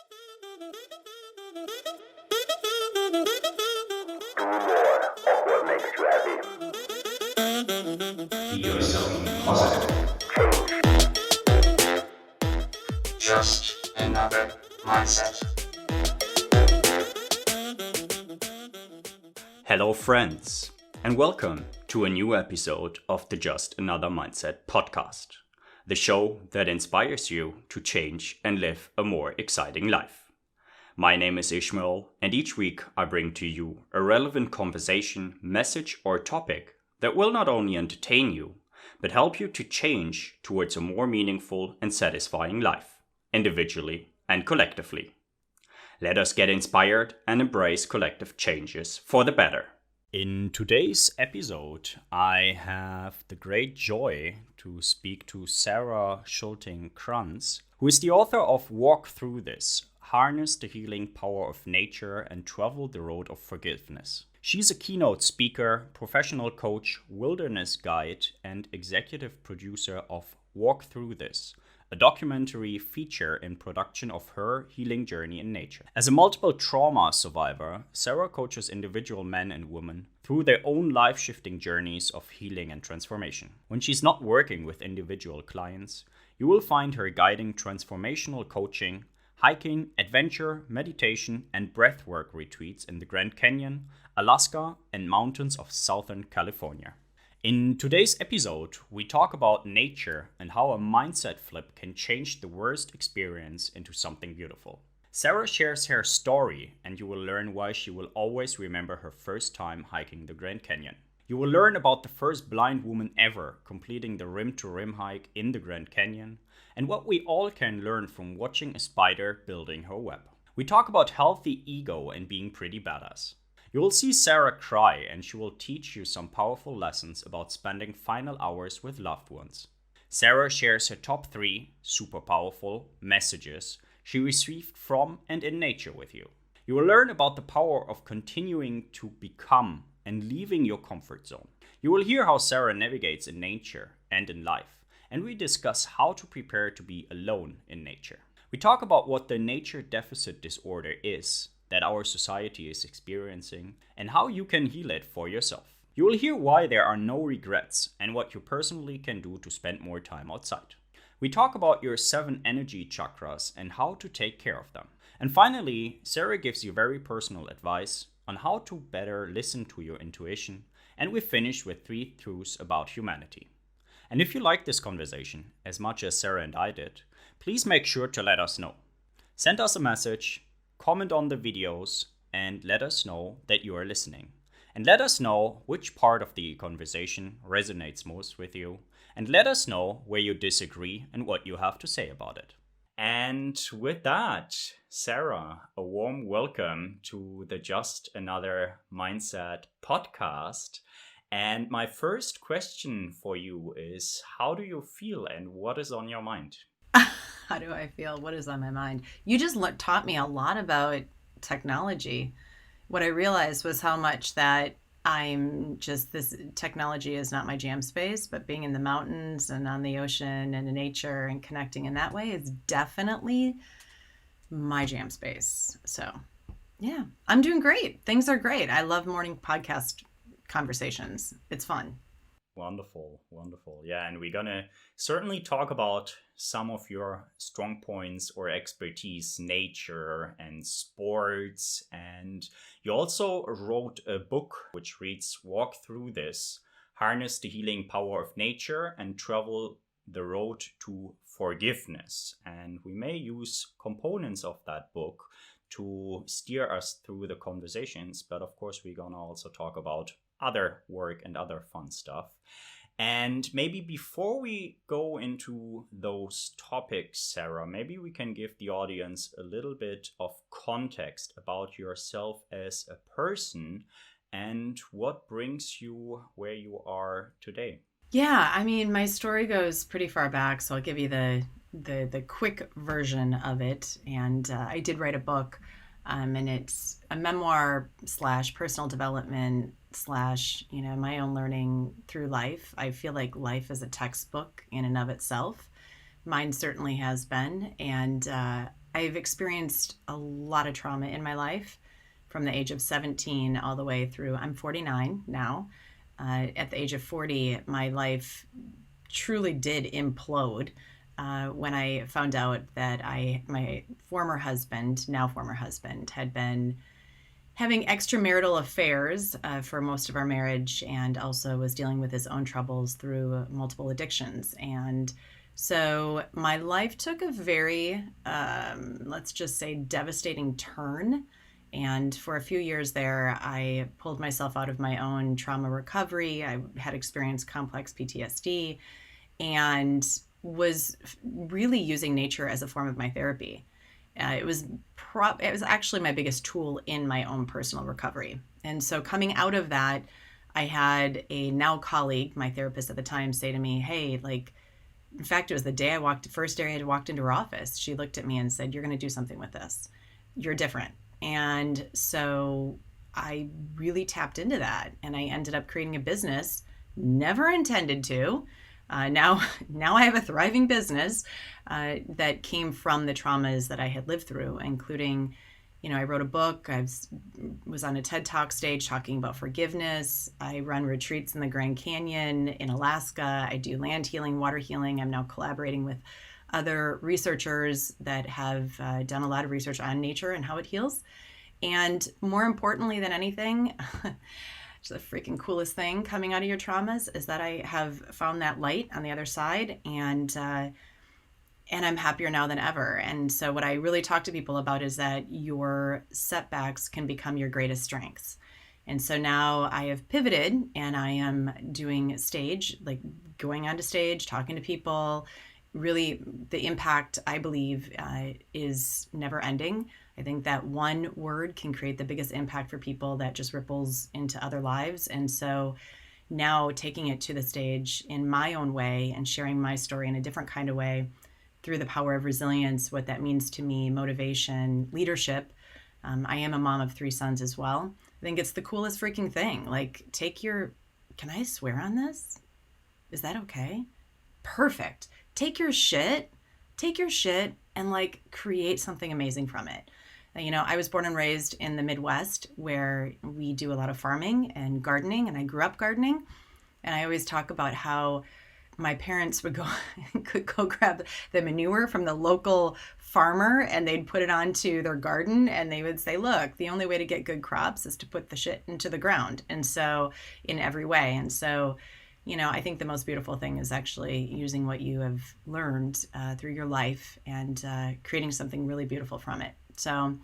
Be yourself, be positive. Just another mindset. Hello, friends, and welcome to a new episode of the Just Another Mindset podcast, the show that inspires you to change and live a more exciting life. My name is Ishmael, and each week I bring to you a relevant conversation, message, or topic that will not only entertain you, but help you to change towards a more meaningful and satisfying life, individually and collectively. Let us get inspired and embrace collective changes for the better. In today's episode, I have the great joy to speak to Sara Schulting-Kranz, who is the author of Walk Through This, Harness the Healing Power of Nature and Travel the Road of Forgiveness. She's a keynote speaker, professional coach, wilderness guide, and executive producer of Walk Through This, a documentary feature in production of her healing journey in nature. As a multiple trauma survivor, Sara coaches individual men and women through their own life-shifting journeys of healing and transformation. When she's not working with individual clients, you will find her guiding transformational coaching, hiking, adventure, meditation, and breathwork retreats in the Grand Canyon, Alaska, and mountains of Southern California. In today's episode, we talk about nature and how a mindset flip can change the worst experience into something beautiful. Sara shares her story, and you will learn why she will always remember her first time hiking the Grand Canyon. You will learn about the first blind woman ever completing the rim-to-rim hike in the Grand Canyon, and what we all can learn from watching a spider building her web. We talk about healthy ego and being pretty badass. You will see Sara cry, and she will teach you some powerful lessons about spending final hours with loved ones. Sara shares her top 3 super powerful messages she received from and in nature with you. You will learn about the power of continuing to become and leaving your comfort zone. You will hear how Sara navigates in nature and in life, and we discuss how to prepare to be alone in nature. We talk about what the nature deficit disorder is that our society is experiencing and how you can heal it for yourself. You will hear why there are no regrets and what you personally can do to spend more time outside. We talk about your 7 energy chakras and how to take care of them. And finally, Sara gives you very personal advice on how to better listen to your intuition, and we finish with 3 truths about humanity. And if you like this conversation as much as Sara and I did, please make sure to let us know. Send us a message, comment on the videos, and let us know that you are listening. And let us know which part of the conversation resonates most with you. And let us know where you disagree and what you have to say about it. And with that, Sara, a warm welcome to the Just Another Mindset podcast. And my first question for you is, how do you feel and what is on your mind? How do I feel? What is on my mind? You just taught me a lot about technology. What I realized was how much that this technology is not my jam space, but being in the mountains and on the ocean and in nature and connecting in that way is definitely my jam space. So yeah, I'm doing great. Things are great. I love morning podcast conversations. It's fun. Wonderful, wonderful. Yeah, and we're gonna certainly talk about some of your strong points or expertise, nature and sports. And you also wrote a book which reads Walk Through This, Harness the Healing Power of Nature and Travel the Road to Forgiveness. And we may use components of that book to steer us through the conversations, but of course we're gonna also talk about other work and other fun stuff. And maybe before we go into those topics, Sara, maybe we can give the audience a little bit of context about yourself as a person and what brings you where you are today. Yeah, I mean, my story goes pretty far back, so I'll give you the quick version of it. And I did write a book, and it's a memoir / personal development / my own learning through life. I feel like life is a textbook in and of itself. Mine certainly has been. And I've experienced a lot of trauma in my life from the age of 17 all the way through, I'm 49 now. At the age of 40, my life truly did implode when I found out that my former husband, now former husband, had been having extramarital affairs for most of our marriage, and also was dealing with his own troubles through multiple addictions. And so my life took a very, let's just say, devastating turn. And for a few years there, I pulled myself out of my own trauma recovery. I had experienced complex PTSD and was really using nature as a form of my therapy. It was actually my biggest tool in my own personal recovery. And so coming out of that, I had a now colleague, my therapist at the time, say to me, hey, like, in fact, it was the first day I had walked into her office. She looked at me and said, you're going to do something with this. You're different. And so I really tapped into that, and I ended up creating a business, never intended to. Now I have a thriving business that came from the traumas that I had lived through, including, I wrote a book. I was on a TED Talk stage talking about forgiveness. I run retreats in the Grand Canyon in Alaska. I do land healing, water healing. I'm now collaborating with other researchers that have done a lot of research on nature and how it heals. And more importantly than anything, the freaking coolest thing coming out of your traumas is that I have found that light on the other side, and I'm happier now than ever. And so what I really talk to people about is that your setbacks can become your greatest strengths. And so now I have pivoted, and I am doing stage, like going onto stage, talking to people. Really, the impact, I believe, is never ending. I think that one word can create the biggest impact for people that just ripples into other lives. And so now taking it to the stage in my own way and sharing my story in a different kind of way through the power of resilience, what that means to me, motivation, leadership. I am a mom of 3 sons as well. I think it's the coolest freaking thing. Like, can I swear on this? Is that okay? Perfect. Take your shit and like create something amazing from it. I was born and raised in the Midwest, where we do a lot of farming and gardening, and I grew up gardening. And I always talk about how my parents would could go grab the manure from the local farmer, and they'd put it onto their garden, and they would say, look, the only way to get good crops is to put the shit into the ground. And so in every way. And so I think the most beautiful thing is actually using what you have learned through your life and creating something really beautiful from it. So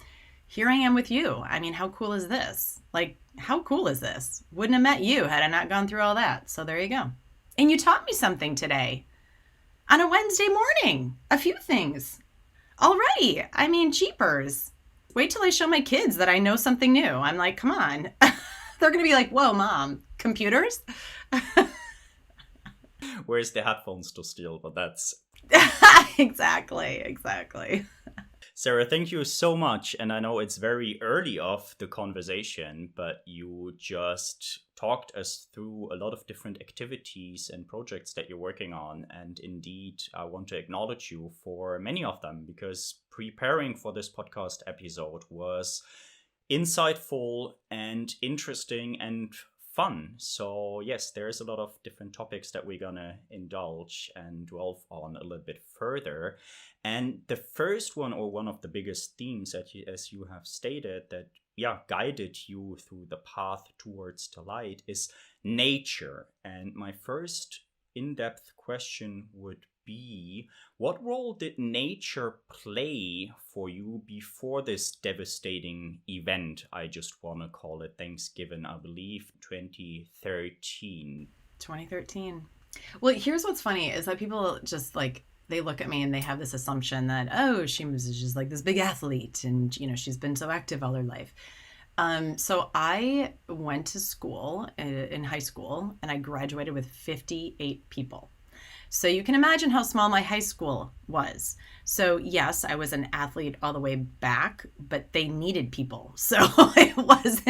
here I am with you. I mean, how cool is this? Like, how cool is this? Wouldn't have met you had I not gone through all that. So there you go. And you taught me something today on a Wednesday morning. A few things already. I mean, jeepers. Wait till I show my kids that I know something new. I'm like, come on. They're going to be like, whoa, Mom, computers? Where's the headphones to steal? But that's... Exactly. Sara, thank you so much. And I know it's very early of the conversation, but you just talked us through a lot of different activities and projects that you're working on. And indeed, I want to acknowledge you for many of them, because preparing for this podcast episode was insightful and interesting and fun. So yes, there's a lot of different topics that we're gonna indulge and delve on a little bit further. And the first one, or one of the biggest themes that as you have stated, that guided you through the path towards the light, is nature. And my first in-depth question would be, what role did nature play for you before this devastating event? I just want to call it Thanksgiving, I believe, 2013. 2013. Well, here's what's funny is that people just like, they look at me and they have this assumption that, oh, she was just like this big athlete and, she's been so active all her life. So I went to school in high school, and I graduated with 58 people. So you can imagine how small my high school was. So yes, I was an athlete all the way back, but they needed people. So it was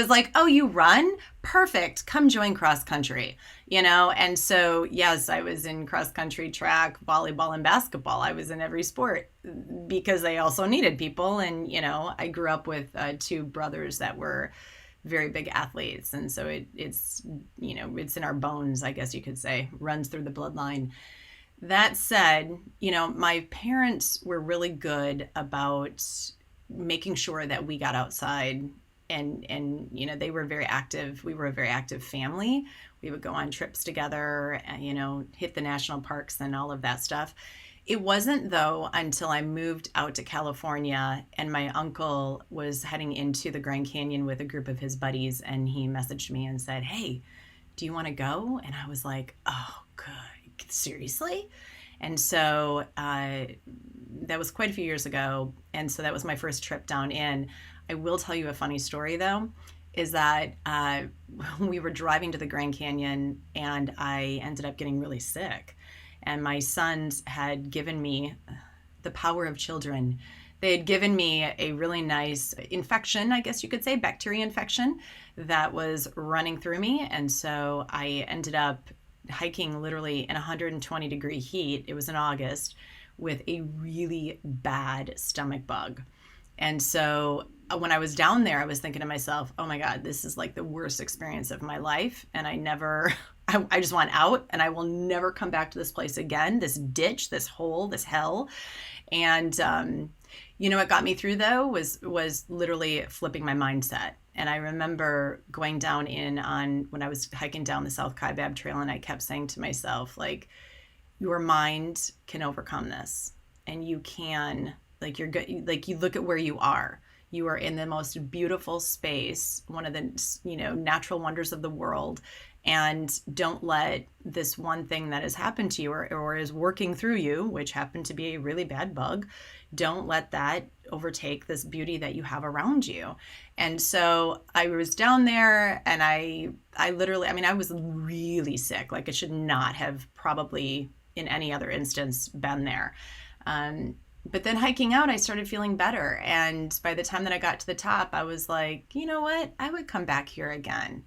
like, oh, you run? Perfect. Come join cross country, And so, yes, I was in cross country, track, volleyball, and basketball. I was in every sport because they also needed people. And, I grew up with two brothers that were very big athletes. And so it's in our bones, I guess you could say, runs through the bloodline. That said, my parents were really good about making sure that we got outside and they were very active. We were a very active family. We would go on trips together, hit the national parks and all of that stuff. It wasn't, though, until I moved out to California and my uncle was heading into the Grand Canyon with a group of his buddies, and he messaged me and said, hey, do you want to go? And I was like, oh, good. Seriously? And so that was quite a few years ago. And so that was my first trip down in. I will tell you a funny story, though, is that we were driving to the Grand Canyon and I ended up getting really sick. And my sons had given me the power of children. They had given me a really nice infection, I guess you could say, bacteria infection that was running through me. And so I ended up hiking literally in 120-degree heat. It was in August with a really bad stomach bug. And so when I was down there, I was thinking to myself, oh my God, this is like the worst experience of my life. And I just want out and I will never come back to this place again, this ditch, this hole, this hell. And, what got me through though was literally flipping my mindset. And I remember going down when I was hiking down the South Kaibab Trail, and I kept saying to myself, like, your mind can overcome this, and you can, like, you're good. Like, you look at where you are. You are in the most beautiful space, one of the, natural wonders of the world. And don't let this one thing that has happened to you or is working through you, which happened to be a really bad bug, don't let that overtake this beauty that you have around you. And so I was down there and I literally, I was really sick. Like, I should not have probably in any other instance been there. But then hiking out, I started feeling better. And by the time that I got to the top, I was like, you know what? I would come back here again.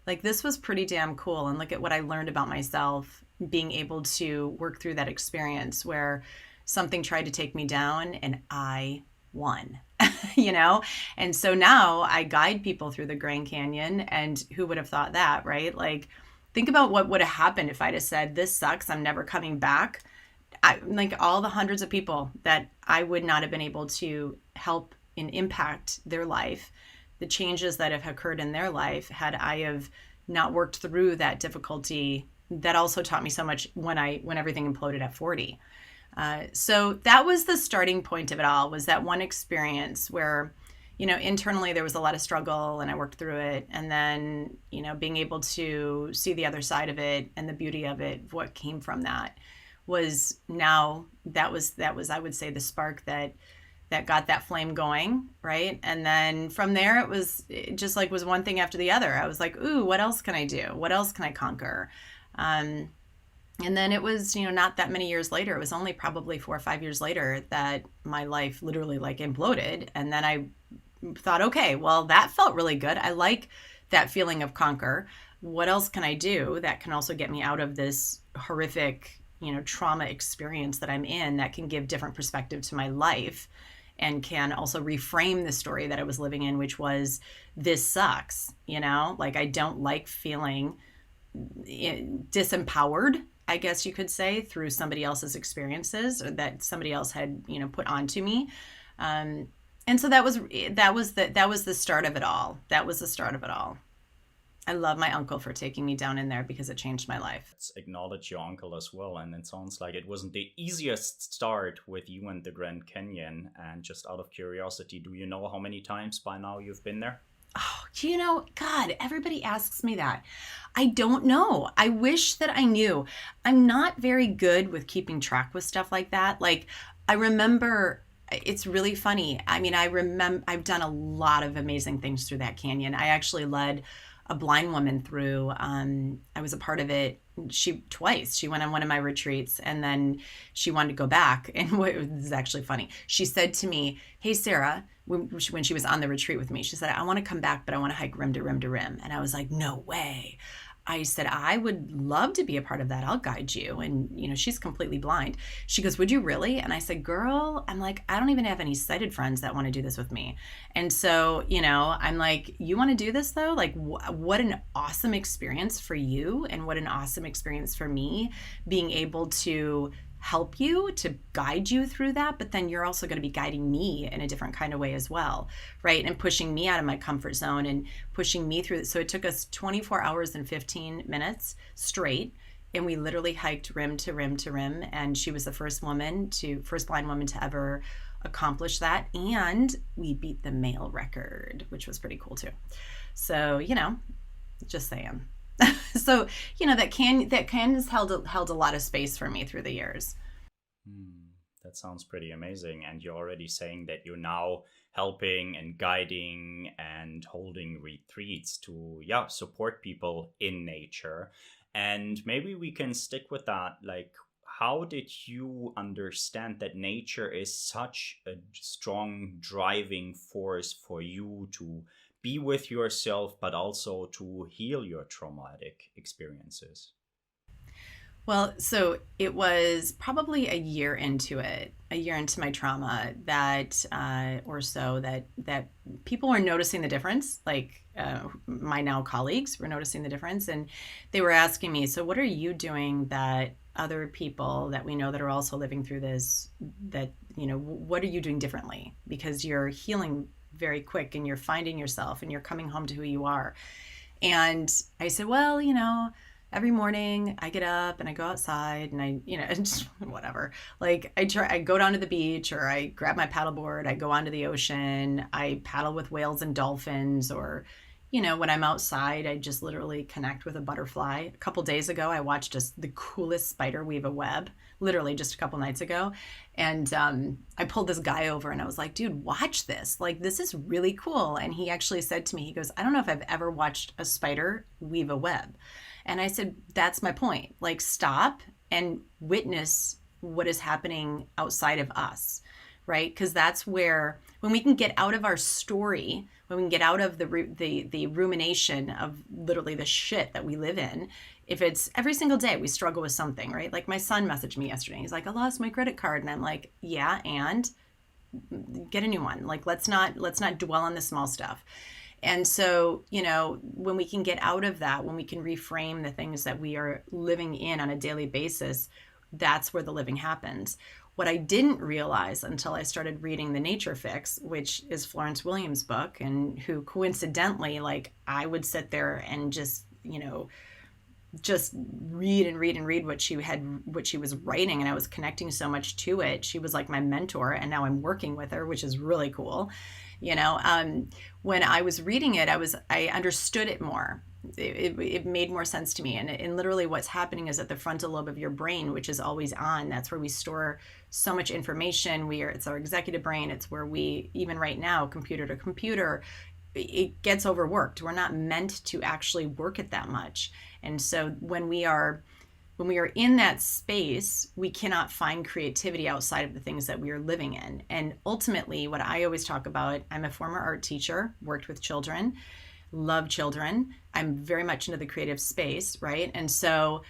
Like, this was pretty damn cool. And look at what I learned about myself, being able to work through that experience where something tried to take me down and I won, And so now I guide people through the Grand Canyon, and who would have thought that, right? Like, think about what would have happened if I'd have said, this sucks, I'm never coming back. Like, all the hundreds of people that I would not have been able to help and impact their life, the changes that have occurred in their life, had I have not worked through that difficulty, that also taught me so much when everything imploded at 40. So that was the starting point of it all, was that one experience where, internally there was a lot of struggle and I worked through it. And then, being able to see the other side of it and the beauty of it, what came from that was I would say, the spark that got that flame going, right? And then from there, it just was one thing after the other. I was like, ooh, what else can I do? What else can I conquer? And then it was, not that many years later, it was only probably 4 or 5 years later that my life literally imploded. And then I thought, okay, well, that felt really good. I like that feeling of conquer. What else can I do that can also get me out of this horrific, trauma experience that I'm in, that can give different perspective to my life and can also reframe the story that I was living in, which was, this sucks, I don't like feeling disempowered, I guess you could say, through somebody else's experiences, or that somebody else had, put onto me. And so that was the start of it all. That was the start of it all. I love my uncle for taking me down in there because it changed my life. Let's acknowledge your uncle as well. And it sounds like it wasn't the easiest start with you and the Grand Canyon. And just out of curiosity, do you know how many times by now you've been there? Oh, God, everybody asks me that. I don't know. I wish that I knew. I'm not very good with keeping track with stuff like that. Like, I remember, it's really funny. I've done a lot of amazing things through that canyon. I actually led a blind woman through. I was a part of it. Twice. She went on one of my retreats, and then she wanted to go back. And this is actually funny. She said to me, "Hey, Sarah," when she was on the retreat with me, she said, "I want to come back, but I want to hike rim to rim to rim." And I was like, "No way." I said, "I would love to be a part of that. I'll guide you." And, she's completely blind. She goes, "Would you really?" And I said, "Girl," I'm like, "I don't even have any sighted friends that want to do this with me." And so, I'm like, "You want to do this though? Like, what an awesome experience for you, and what an awesome experience for me, being able to help you, to guide you through that, but then you're also going to be guiding me in a different kind of way as well, right? And pushing me out of my comfort zone and pushing me through it." So it took us 24 hours and 15 minutes straight, and we literally hiked rim to rim to rim, and she was the first blind woman to ever accomplish that, and we beat the male record, which was pretty cool too. So, just saying. So, that has held a lot of space for me through the years. That sounds pretty amazing. And you're already saying that you're now helping and guiding and holding retreats to, support people in nature. And maybe we can stick with that. Like, how did you understand that nature is such a strong driving force for you to be with yourself, but also to heal your traumatic experiences? Well, so it was probably a year into my trauma, that that people were noticing the difference. Like, my now colleagues were noticing the difference, and they were asking me, "So what are you doing that other people that we know that are also living through this, that, what are you doing differently? Because you're healing very quick, and you're finding yourself, and you're coming home to who you are." And I said, "Well, every morning I get up and I go outside, and I, just whatever. Like, I go down to the beach, or I grab my paddleboard, I go onto the ocean, I paddle with whales and dolphins, or, when I'm outside, I just literally connect with a butterfly." A couple days ago, I watched the coolest spider weave a web, literally just a couple nights ago. And I pulled this guy over, and I was like, "Dude, watch this. Like, this is really cool." And he actually said to me, he goes, "I don't know if I've ever watched a spider weave a web." And I said, "That's my point. Like, stop and witness what is happening outside of us," right? Because that's where, when we can get out of our story, when we can get out of the rumination of literally the shit that we live in. If it's every single day we struggle with something, right? Like, my son messaged me yesterday. He's like, "I lost my credit card." And I'm like, "Yeah, and get a new one." Like, let's not dwell on the small stuff. And so, when we can get out of that, when we can reframe the things that we are living in on a daily basis, that's where the living happens. What I didn't realize until I started reading The Nature Fix, which is Florence Williams' book, and who coincidentally, like, I would sit there and just read and read and read what she was writing, and I was connecting so much to it. She was like my mentor, and now I'm working with her, which is really cool. When I was reading it, I understood it more. It made more sense to me. And literally what's happening is at the frontal lobe of your brain, which is always on, that's where we store so much information. It's our executive brain. It's where we, even right now, computer to computer, it gets overworked. We're not meant to actually work it that much. And so when we are in that space, we cannot find creativity outside of the things that we are living in. And ultimately, what I always talk about, I'm a former art teacher, worked with children, love children. I'm very much into the creative space, right? And so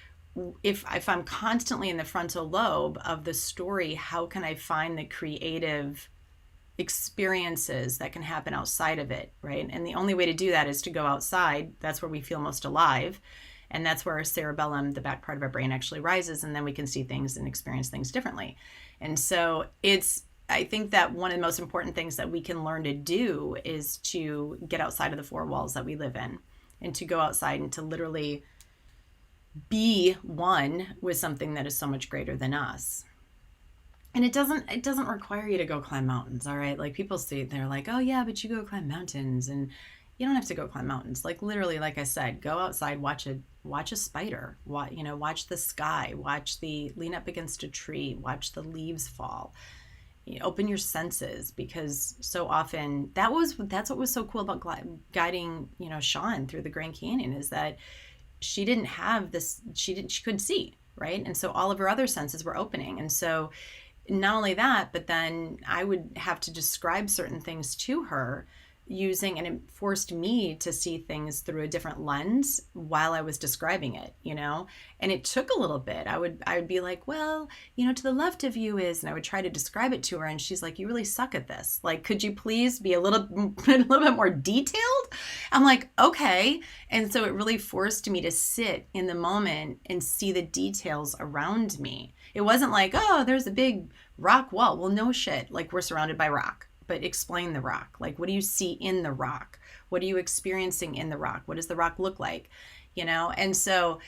if I'm constantly in the frontal lobe of the story, how can I find the creative experiences that can happen outside of it, right? And the only way to do that is to go outside. That's where we feel most alive. And that's where our cerebellum, the back part of our brain, actually rises, and then we can see things and experience things differently. And so I think that one of the most important things that we can learn to do is to get outside of the four walls that we live in, and to go outside and to literally be one with something that is so much greater than us. And it doesn't require you to go climb mountains, all right? Like, people see, they're like, "Oh yeah, but you go climb mountains," and you don't have to go climb mountains. Like, literally, like I said, go outside, watch a spider, watch the sky, lean up against a tree, watch the leaves fall. open your senses, because so often that's what was so cool about guiding, Sean through the Grand Canyon, is that she didn't have this, she couldn't see, right? And so all of her other senses were opening. And so not only that, but then I would have to describe certain things to her and it forced me to see things through a different lens while I was describing it, and it took a little bit. I would be like, well, to the left of you is, and I would try to describe it to her, and she's like, you really suck at this. Like, could you please be a little bit more detailed? I'm like, okay. And so it really forced me to sit in the moment and see the details around me. It wasn't like, oh, there's a big rock wall. Well, no shit. Like, we're surrounded by rock. But explain the rock. Like, what do you see in the rock? What are you experiencing in the rock? What does the rock look like? And so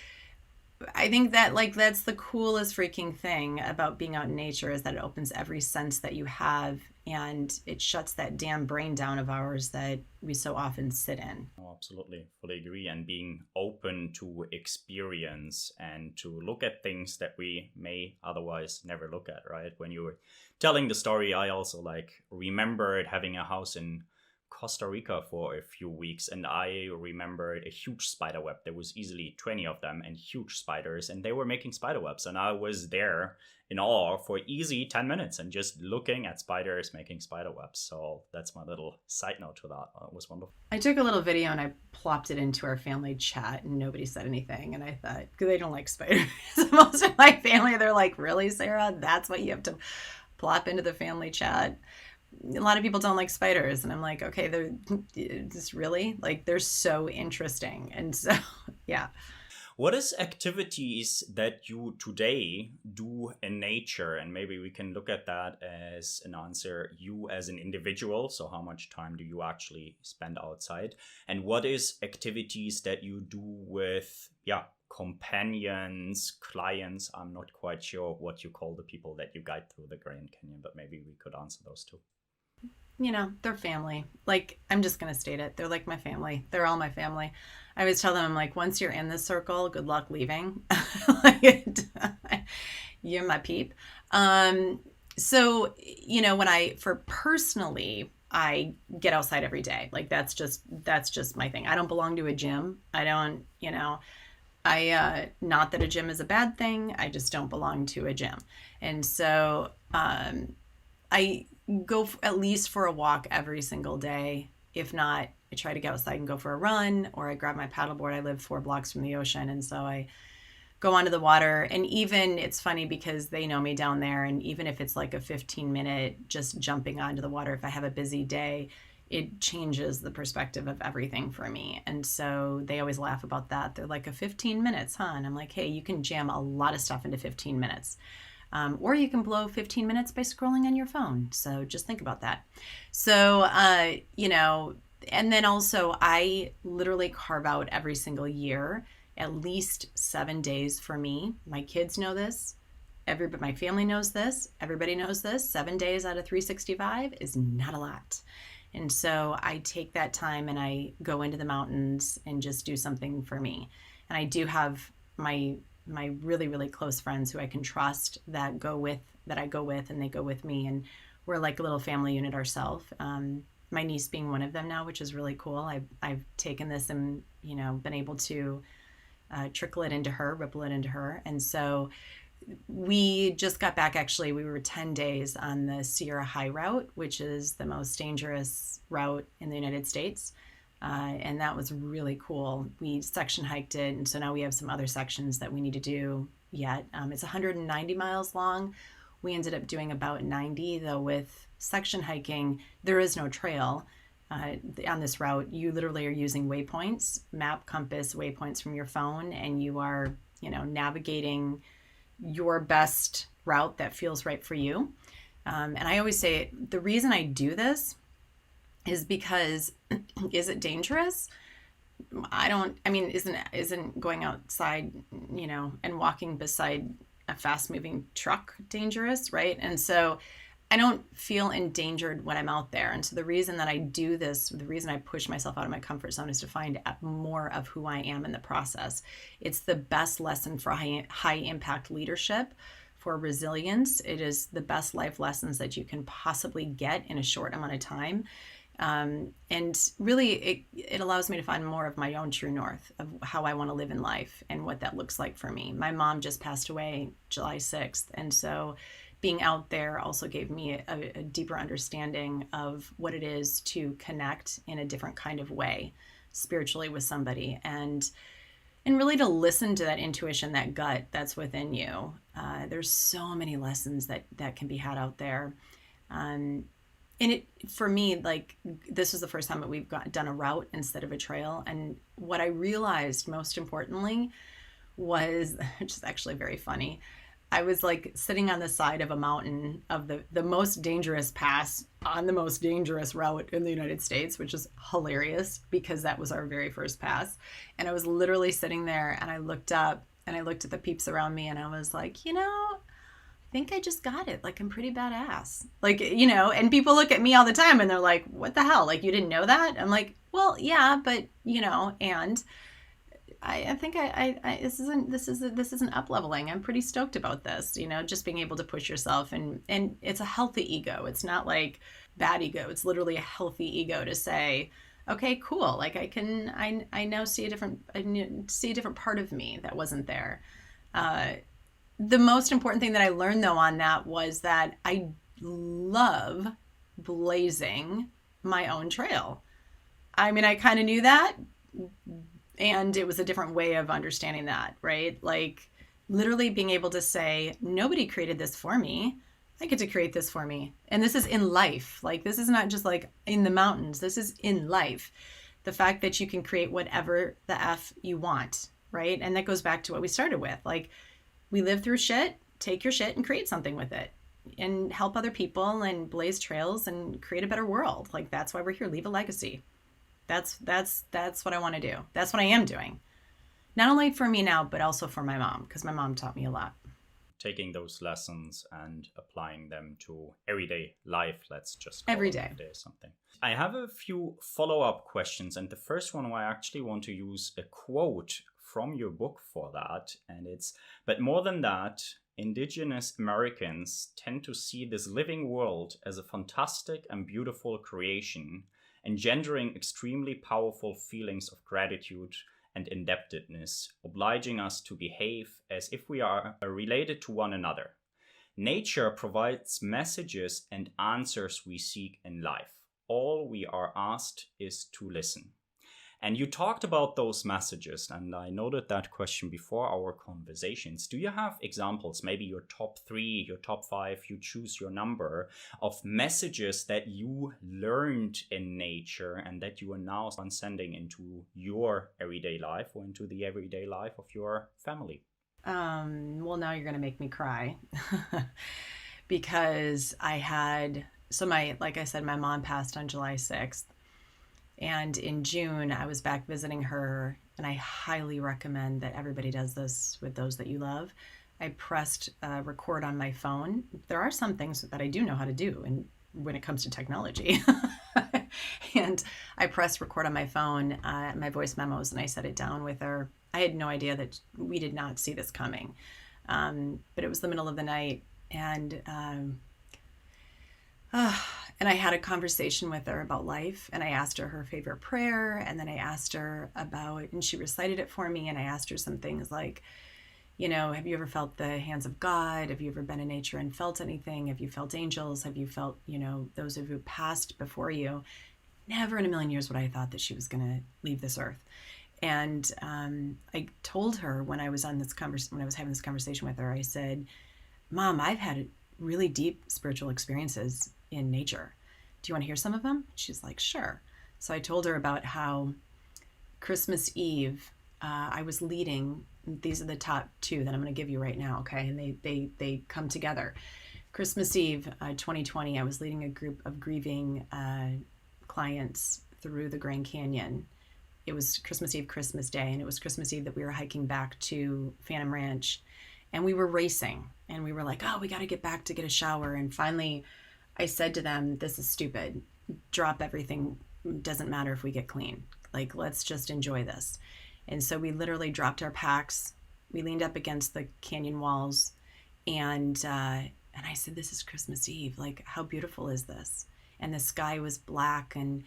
I think that, like, that's the coolest freaking thing about being out in nature, is that it opens every sense that you have, and it shuts that damn brain down of ours that we so often sit in. Oh, absolutely. Fully agree. And being open to experience and to look at things that we may otherwise never look at, right? When you were telling the story, I also remembered having a house in Costa Rica for a few weeks, and I remembered a huge spider web. There was easily 20 of them, and huge spiders, and they were making spider webs, and I was there in awe for easy 10 minutes and just looking at spiders making spider webs. So that's my little side note to that. It was wonderful. I took a little video and I plopped it into our family chat, and nobody said anything, and I thought, because they don't like spiders. Most of my family, they're like, really, Sarah? That's what you have to plop into the family chat? A lot of people don't like spiders, and I'm like, okay, they're just really, like, they're so interesting. And so, yeah. What is activities that you today do in nature? And maybe we can look at that as an answer, you as an individual. So how much time do you actually spend outside? And what is activities that you do with, companions, clients? I'm not quite sure what you call the people that you guide through the Grand Canyon, but maybe we could answer those two. They're family. Like, I'm just going to state it. They're like my family. They're all my family. I always tell them, I'm like, once you're in this circle, good luck leaving. You're my peep. So, personally, I get outside every day. Like, that's just my thing. I don't belong to a gym. I don't, not that a gym is a bad thing. I just don't belong to a gym. And so, I go at least for a walk every single day. If not, I try to get outside and go for a run, or I grab my paddleboard. I live 4 blocks from the ocean, and so I go onto the water. And even, it's funny because they know me down there, and even if it's like a 15-minute just jumping onto the water, if I have a busy day, it changes the perspective of everything for me. And so they always laugh about that. They're like, a 15 minutes, huh? And I'm like, hey, you can jam a lot of stuff into 15 minutes. Or you can blow 15 minutes by scrolling on your phone. So just think about that. So, and then also I literally carve out every single year at least 7 days for me. My kids know this. My family knows this. Everybody knows this. 7 days out of 365 is not a lot. And so I take that time and I go into the mountains and just do something for me. And I do have my really, really close friends who I can trust that I go with, and they go with me. And we're like a little family unit ourselves. My niece being one of them now, which is really cool. I've taken this and, been able to ripple it into her. And so we just got back, actually, we were 10 days on the Sierra High route, which is the most dangerous route in the United States. And that was really cool. We section hiked it, and so now we have some other sections that we need to do yet. It's 190 miles long. We ended up doing about 90, though with section hiking, there is no trail on this route. You literally are using waypoints, map, compass, waypoints from your phone, and you are, navigating your best route that feels right for you. And I always say the reason I do this is because, is it dangerous? Isn't going outside, and walking beside a fast moving truck dangerous, right? And so I don't feel endangered when I'm out there. And so the reason that I do this, the reason I push myself out of my comfort zone, is to find more of who I am in the process. It's the best lesson for high impact leadership, for resilience. It is the best life lessons that you can possibly get in a short amount of time. And really, it allows me to find more of my own true north of how I want to live in life and what that looks like for me. My mom just passed away July 6th. And so being out there also gave me a deeper understanding of what it is to connect in a different kind of way spiritually with somebody, and really to listen to that intuition, that gut that's within you. There's so many lessons that can be had out there. And it, for me, like, this was the first time that we've done a route instead of a trail. And what I realized most importantly was, which is actually very funny, I was like sitting on the side of a mountain of the most dangerous pass on the most dangerous route in the United States, which is hilarious because that was our very first pass. And I was literally sitting there and I looked up and I looked at the peeps around me and I was like, I think I just got it. Like, I'm pretty badass. Like, and people look at me all the time and they're like, what the hell? Like, you didn't know that? I'm like, well, yeah, but, and I think this isn't up leveling. I'm pretty stoked about this, just being able to push yourself, and it's a healthy ego. It's not like bad ego. It's literally a healthy ego to say, okay, cool. Like I now see a different part of me that wasn't there. The most important thing that I learned though on that was that I love blazing my own trail. I mean, I kind of knew that, and it was a different way of understanding that, right? Like literally being able to say, nobody created this for me. I get to create this for me. And this is in life. Like, this is not just like in the mountains. This is in life. The fact that you can create whatever the F you want, right? And that goes back to what we started with. Like, we live through shit, take your shit and create something with it and help other people and blaze trails and create a better world. Like, that's why we're here. Leave a legacy. That's what I want to do. That's what I am doing. Not only for me now, but also for my mom, because my mom taught me a lot. Taking those lessons and applying them to everyday life, let's just every day. Something. I have a few follow-up questions, and the first one, I actually want to use a quote from your book for that, and it's, but more than that, Indigenous Americans tend to see this living world as a fantastic and beautiful creation, engendering extremely powerful feelings of gratitude and indebtedness, obliging us to behave as if we are related to one another. Nature provides messages and answers we seek in life. All we are asked is to listen. And you talked about those messages, and I noted that question before our conversations. Do you have examples, maybe your top 3, your top 5, you choose your number, of messages that you learned in nature and that you are now sending into your everyday life or into the everyday life of your family? Well, now you're going to make me cry because like I said, my mom passed on July 6th. And in June, I was back visiting her, and I highly recommend that everybody does this with those that you love. I pressed record on my phone. There are some things that I do know how to do when it comes to technology. And I pressed record on my phone, my voice memos, and I set it down with her. I had no idea that we did not see this coming. But it was the middle of the night, and I had a conversation with her about life, and I asked her favorite prayer, and then I asked her and she recited it for me, and I asked her some things like, have you ever felt the hands of God? Have you ever been in nature and felt anything? Have you felt angels? Have you felt, those of you passed before you? Never in a million years would I have thought that she was going to leave this earth. And I told her when I was having this conversation with her, I said, Mom, I've had really deep spiritual experiences in nature. Do you want to hear some of them? She's like, sure. So I told her about how Christmas Eve, I was leading. These are the top 2 that I'm going to give you right now, okay? And they come together. Christmas Eve, 2020, I was leading a group of grieving clients through the Grand Canyon. It was Christmas Eve, Christmas Day, and it was Christmas Eve that we were hiking back to Phantom Ranch, and we were racing, and we were like, oh, we got to get back to get a shower. And finally, I said to them, this is stupid. Drop everything. Doesn't matter if we get clean. Like, let's just enjoy this. And so we literally dropped our packs. We leaned up against the canyon walls, And I said, this is Christmas Eve. Like, how beautiful is this? And the sky was black, and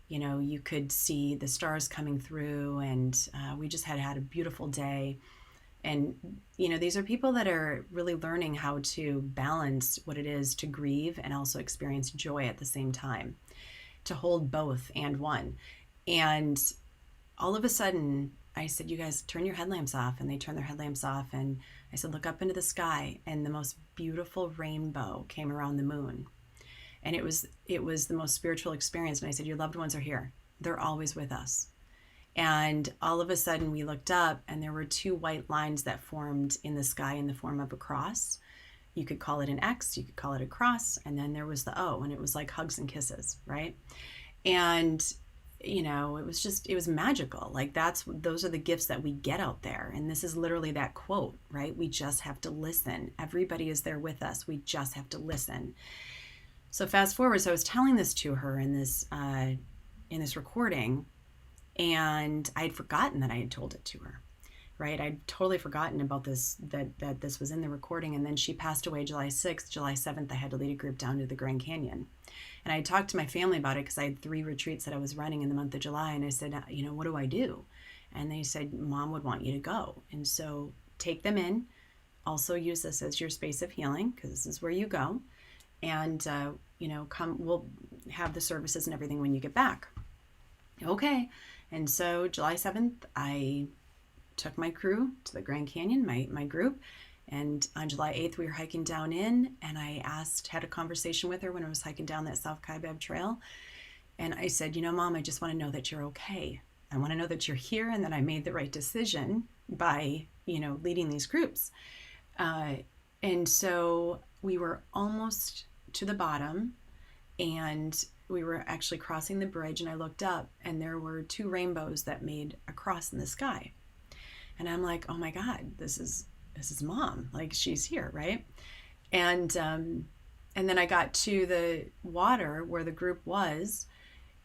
you could see the stars coming through, and we just had a beautiful day. And these are people that are really learning how to balance what it is to grieve and also experience joy at the same time, to hold both and one. And all of a sudden I said, you guys turn your headlamps off. And they turned their headlamps off, and I said, look up into the sky. And the most beautiful rainbow came around the moon. And it was the most spiritual experience. And I said, your loved ones are here. They're always with us. And all of a sudden we looked up, and there were two white lines that formed in the sky in the form of a cross. You could call it an X, you could call it a cross, and then there was the O, and it was like hugs and kisses, right? And it was magical. Like, those are the gifts that we get out there. And this is literally that quote, right? We just have to listen. Everybody is there with us. We just have to listen. So fast forward, so I was telling this to her in this recording, and I had forgotten that I had told it to her, right? I'd totally forgotten about this, that this was in the recording. And then she passed away July 6th. July 7th, I had to lead a group down to the Grand Canyon. And I talked to my family about it because I had 3 retreats that I was running in the month of July. And I said, what do I do? And they said, Mom would want you to go. And so take them in. Also use this as your space of healing, because this is where you go. And, we'll have the services and everything when you get back. Okay. And so July 7th, I took my crew to the Grand Canyon, my group. And on July 8th, we were hiking down in, and I had a conversation with her when I was hiking down that South Kaibab Trail. And I said, Mom, I just want to know that you're okay. I want to know that you're here and that I made the right decision by, leading these groups. And so we were almost to the bottom, and we were actually crossing the bridge, and I looked up, and there were 2 rainbows that made a cross in the sky. And I'm like, oh my God, this is Mom. Like, she's here, right? And then I got to the water where the group was,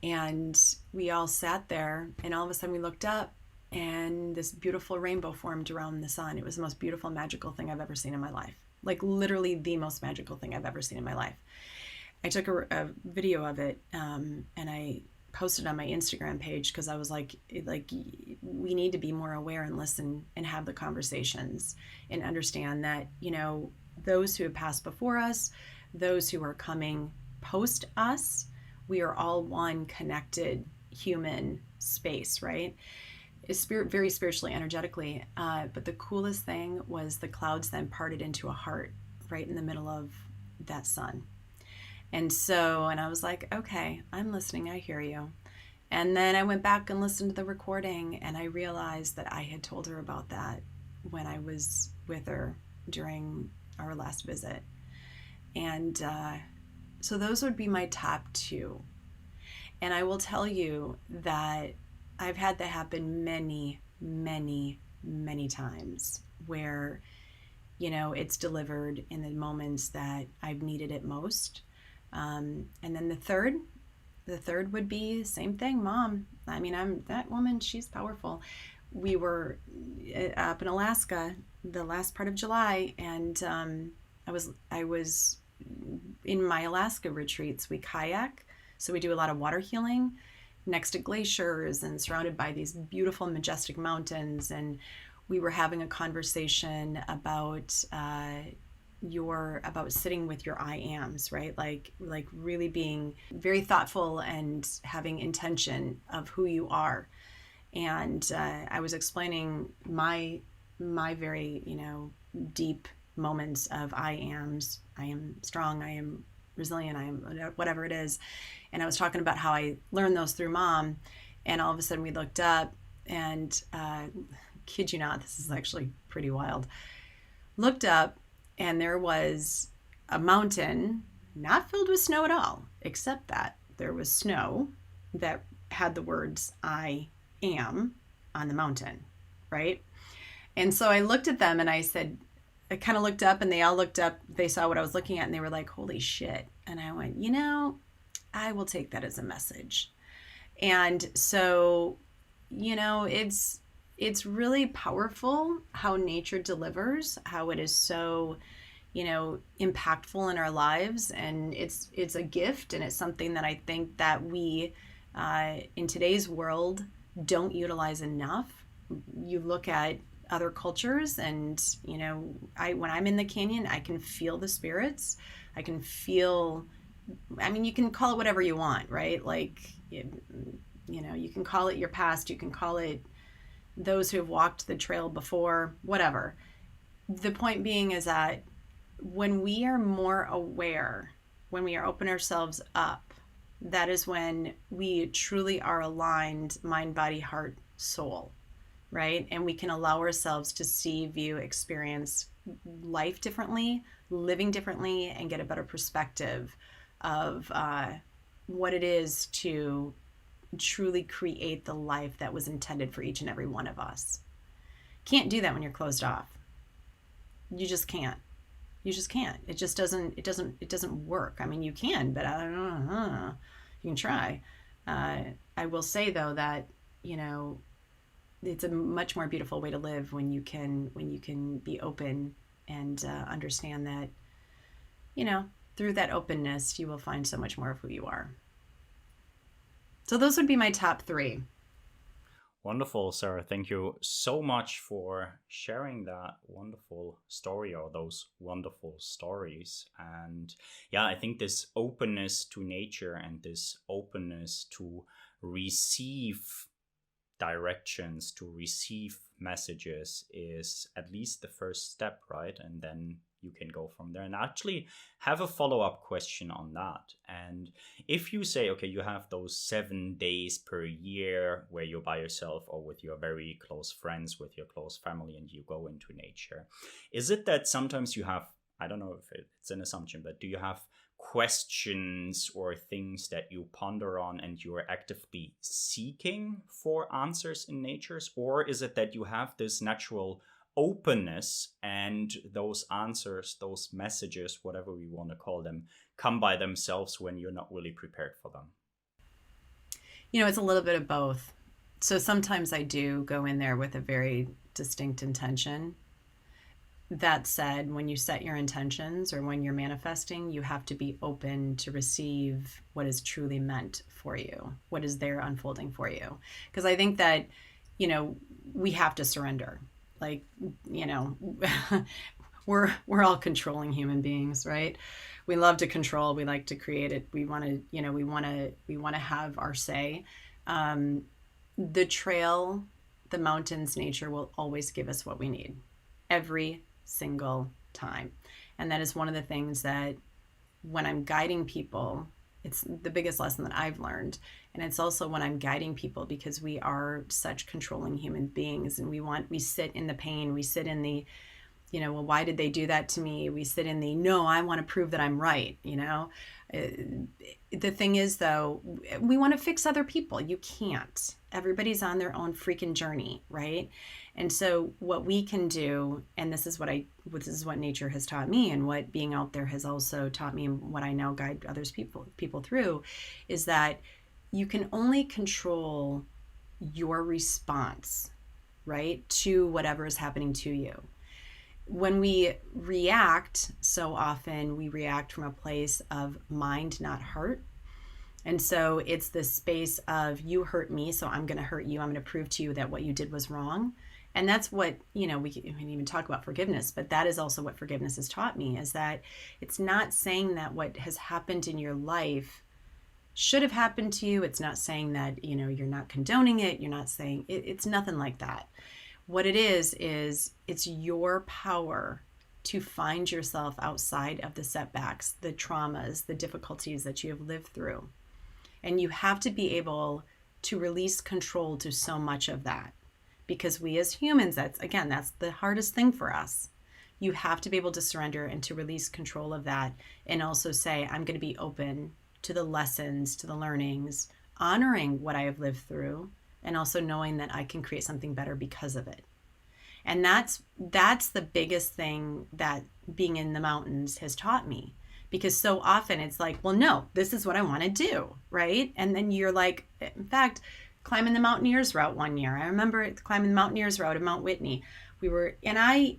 and we all sat there, and all of a sudden we looked up, and this beautiful rainbow formed around the sun. It was the most beautiful, magical thing I've ever seen in my life. Like, literally the most magical thing I've ever seen in my life. I took a video of it, and I posted on my Instagram page, because I was like, we need to be more aware and listen and have the conversations and understand that, those who have passed before us, those who are coming post us, we are all one connected human space, right? It's very spiritually, energetically. But the coolest thing was the clouds then parted into a heart right in the middle of that sun. And I was like, okay, I'm listening. I hear you. And then I went back and listened to the recording, and I realized that I had told her about that when I was with her during our last visit. And so those would be my top 2. And I will tell you that I've had that happen many, many, many times, where, it's delivered in the moments that I've needed it most. And then the third would be the same thing, Mom. I mean, I'm that woman, she's powerful. We were up in Alaska the last part of July, and I was in my Alaska retreats. We kayak, so we do a lot of water healing next to glaciers and surrounded by these beautiful, majestic mountains. And we were having a conversation about sitting with your I ams, right? Like really being very thoughtful and having intention of who you are. And I was explaining my very, deep moments of I ams. I am strong. I am resilient. I am whatever it is. And I was talking about how I learned those through Mom. And all of a sudden we looked up, and kid you not, this is actually pretty wild. Looked up, and there was a mountain not filled with snow at all, except that there was snow that had the words I am on the mountain, right? And so I looked at them, and I said, I kind of looked up, and they all looked up. They saw what I was looking at, and they were like, holy shit. And I went, I will take that as a message. And so, it's really powerful how nature delivers, how it is so, impactful in our lives. And it's a gift, and it's something that I think that we, in today's world, don't utilize enough. You look at other cultures, and when I'm in the canyon, I can feel the spirits. I can feel, you can call it whatever you want, right? Like, you can call it your past, you can call it those who have walked the trail before, whatever. The point being is that when we are more aware, when we are open ourselves up, that is when we truly are aligned, mind, body, heart, soul, right? And we can allow ourselves to see, view, experience life differently, living differently, and get a better perspective of what it is to truly create the life that was intended for each and every one of us. Can't do that when you're closed off. You just can't. You just can't. It just doesn't. It doesn't work. You can, but I don't know. You can try. I will say though that it's a much more beautiful way to live when you can be open and understand that through that openness you will find so much more of who you are. So those would be my top 3. Wonderful, Sarah. Thank you so much for sharing that wonderful story, or those wonderful stories. And yeah, I think this openness to nature and this openness to receive directions, to receive messages, is at least the first step, right? And then you can go from there. And actually have a follow-up question on that. And if you say, okay, you have those 7 days per year where you're by yourself or with your very close friends, with your close family, and you go into nature, is it that sometimes you have, I don't know if it's an assumption, but do you have questions or things that you ponder on and you are actively seeking for answers in natures? Or is it that you have this natural openness and those answers, those messages, whatever we want to call them, come by themselves when you're not really prepared for them? It's a little bit of both. So sometimes I do go in there with a very distinct intention. That said, when you set your intentions or when you're manifesting, you have to be open to receive what is truly meant for you, what is there unfolding for you. Because I think that, we have to surrender. Like, we're all controlling human beings, right? We love to control. We like to create it. We want to have our say. The trail, the mountains, nature will always give us what we need every single time. And that is one of the things that when I'm guiding people, it's the biggest lesson that I've learned. And it's also when I'm guiding people, because we are such controlling human beings, and we sit in the pain, we sit in the, well, why did they do that to me? We sit in the, no, I want to prove that I'm right. The thing is though, we want to fix other people. You can't. Everybody's on their own freaking journey, right? And so what we can do, and this is what nature has taught me, and what being out there has also taught me, and what I now guide others people through, is that you can only control your response, right, to whatever is happening to you. When we react, so often we react from a place of mind, not heart. And so it's this space of, you hurt me, so I'm going to hurt you. I'm going to prove to you that what you did was wrong. And that's what, we can even talk about forgiveness, but that is also what forgiveness has taught me, is that it's not saying that what has happened in your life should have happened to you. It's not saying that, you're not condoning it. You're not saying it's nothing like that. What it is it's your power to find yourself outside of the setbacks, the traumas, the difficulties that you have lived through. And you have to be able to release control to so much of that. Because we as humans, that's the hardest thing for us. You have to be able to surrender and to release control of that, and also say, I'm going to be open to the lessons, to the learnings, honoring what I have lived through, and also knowing that I can create something better because of it. And that's the biggest thing that being in the mountains has taught me. Because so often it's like, well, no, this is what I want to do, right? And then you're like, in fact, climbing the Mountaineers route one year. I remember climbing the Mountaineers route in Mount Whitney. I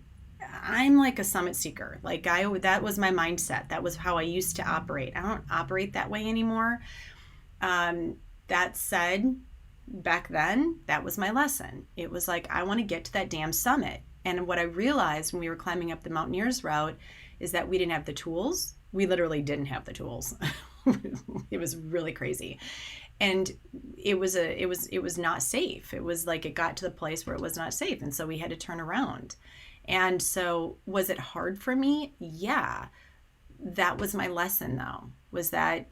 I'm like a summit seeker. Like that was my mindset. That was how I used to operate. I don't operate that way anymore. That said, back then, that was my lesson. It was like, I want to get to that damn summit. And what I realized when we were climbing up the Mountaineers route is that we didn't have the tools. We literally didn't have the tools. It was really crazy. And it was not safe. It was like it got to the place where it was not safe. And so we had to turn around. And so was it hard for me? Yeah. That was my lesson though, was that,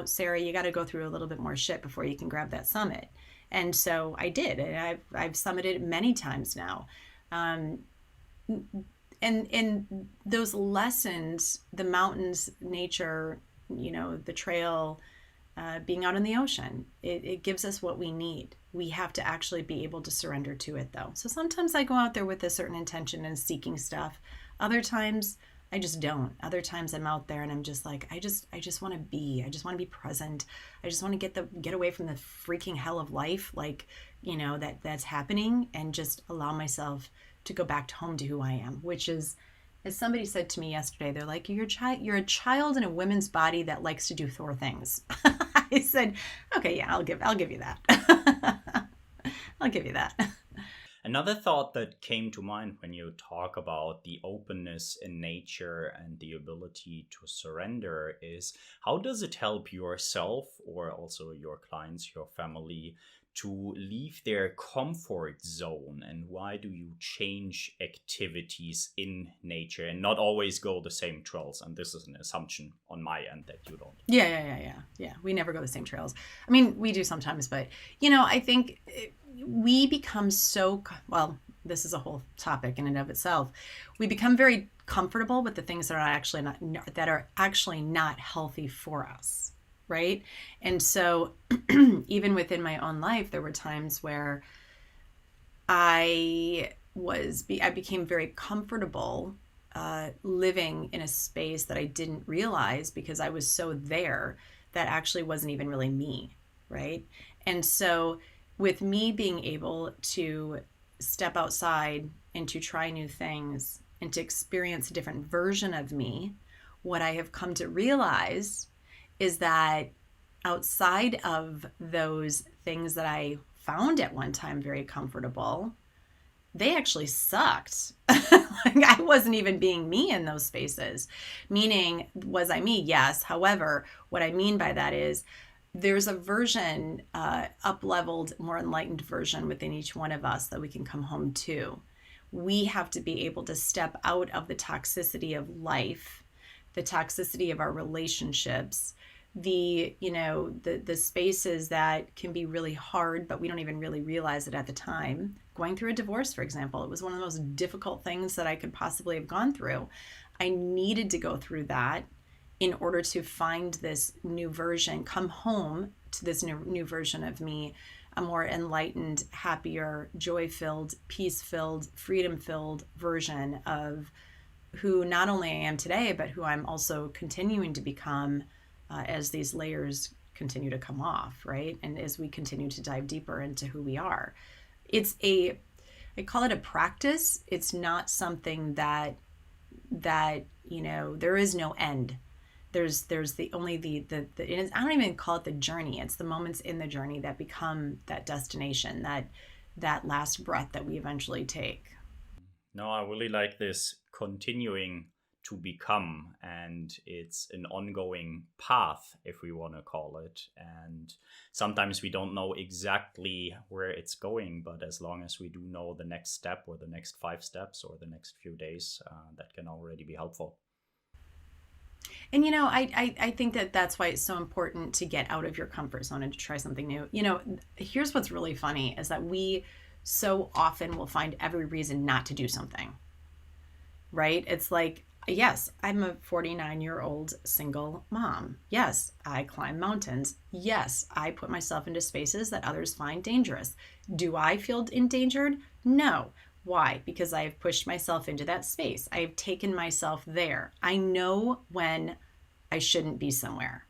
Sarah, you got to go through a little bit more shit before you can grab that summit. And so I did. And I've summited many times now. And those lessons, the mountains, nature, the trail, being out in the ocean, it gives us what we need. We have to actually be able to surrender to it though. So sometimes I go out there with a certain intention and seeking stuff. Other times I just don't. Other times I'm out there and I'm just like, I just want to be. I just want to be present. I just want to get away from the freaking hell of life, like, that's happening, and just allow myself to go back home to who I am, which is, as somebody said to me yesterday, they're like, you're a child in a woman's body that likes to do Thor things. I said, okay, yeah, I'll give you that. I'll give you that. Another thought that came to mind when you talk about the openness in nature and the ability to surrender is, how does it help yourself or also your clients, your family, to leave their comfort zone? And why do you change activities in nature and not always go the same trails? And this is an assumption on my end that you don't. Yeah. We never go the same trails. I mean, we do sometimes, but I think we become this is a whole topic in and of itself. We become very comfortable with the things that are actually not healthy for us. Right. And so even within my own life, there were times where I became very comfortable living in a space that I didn't realize, because I was so there, that actually wasn't even really me. Right. And so with me being able to step outside and to try new things and to experience a different version of me, what I have come to realize is that outside of those things that I found at one time very comfortable, they actually sucked. Like, I wasn't even being me in those spaces. Meaning, was I me? Yes. However, what I mean by that is there's a version, up-leveled, more enlightened version within each one of us that we can come home to. We have to be able to step out of the toxicity of life, the toxicity of our relationships, the spaces that can be really hard, but we don't even really realize it at the time. Going through a divorce, for example, it was one of the most difficult things that I could possibly have gone through. I needed to go through that in order to find this new version, come home to this new version of me, a more enlightened, happier, joy-filled, peace-filled, freedom-filled version of who not only I am today, but who I'm also continuing to become as these layers continue to come off, right? And as we continue to dive deeper into who we are. I call it a practice. It's not something that there is no end. There's I don't even call it the journey. It's the moments in the journey that become that destination, that last breath that we eventually take. No, I really like this continuing to become, and it's an ongoing path, if we want to call it. And sometimes we don't know exactly where it's going, but as long as we do know the next step or the next 5 steps or the next few days, that can already be helpful. And, I think that's why it's so important to get out of your comfort zone and to try something new. Here's what's really funny is that we so often will find every reason not to do something, right? It's like, yes, I'm a 49-year-old single mom. Yes, I climb mountains. Yes, I put myself into spaces that others find dangerous. Do I feel endangered? No. Why? Because I have pushed myself into that space. I have taken myself there. I know when I shouldn't be somewhere.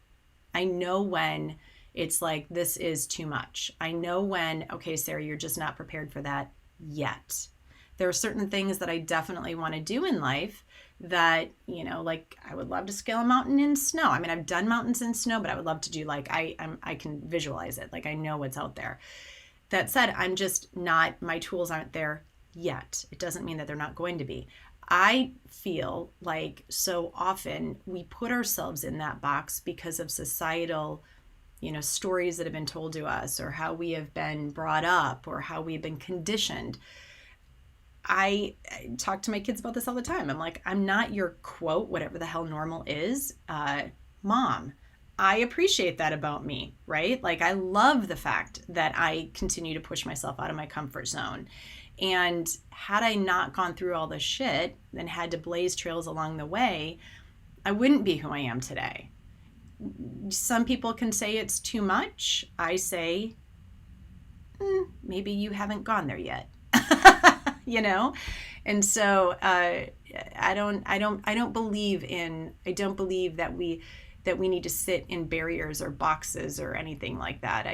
I know when it's like, this is too much. I know when, okay, Sarah, you're just not prepared for that yet. There are certain things that I definitely want to do in life that, you know, like I would love to scale a mountain in snow. I mean, I've done mountains in snow, but I would love to do like I can visualize it. Like I know what's out there. That said, I'm just not, my tools aren't there yet. It doesn't mean that they're not going to be. I feel like so often we put ourselves in that box because of societal, you know, stories that have been told to us, or how we have been brought up, or how we've been conditioned. I talk to my kids about this all the time. I'm like, I'm not your quote, whatever the hell normal is, mom. I appreciate that about me, right? Like, I love the fact that I continue to push myself out of my comfort zone. And had I not gone through all this shit and had to blaze trails along the way, I wouldn't be who I am today. Some people can say it's too much. I say, maybe you haven't gone there yet. You know? And so I don't believe that we need to sit in barriers or boxes or anything like that.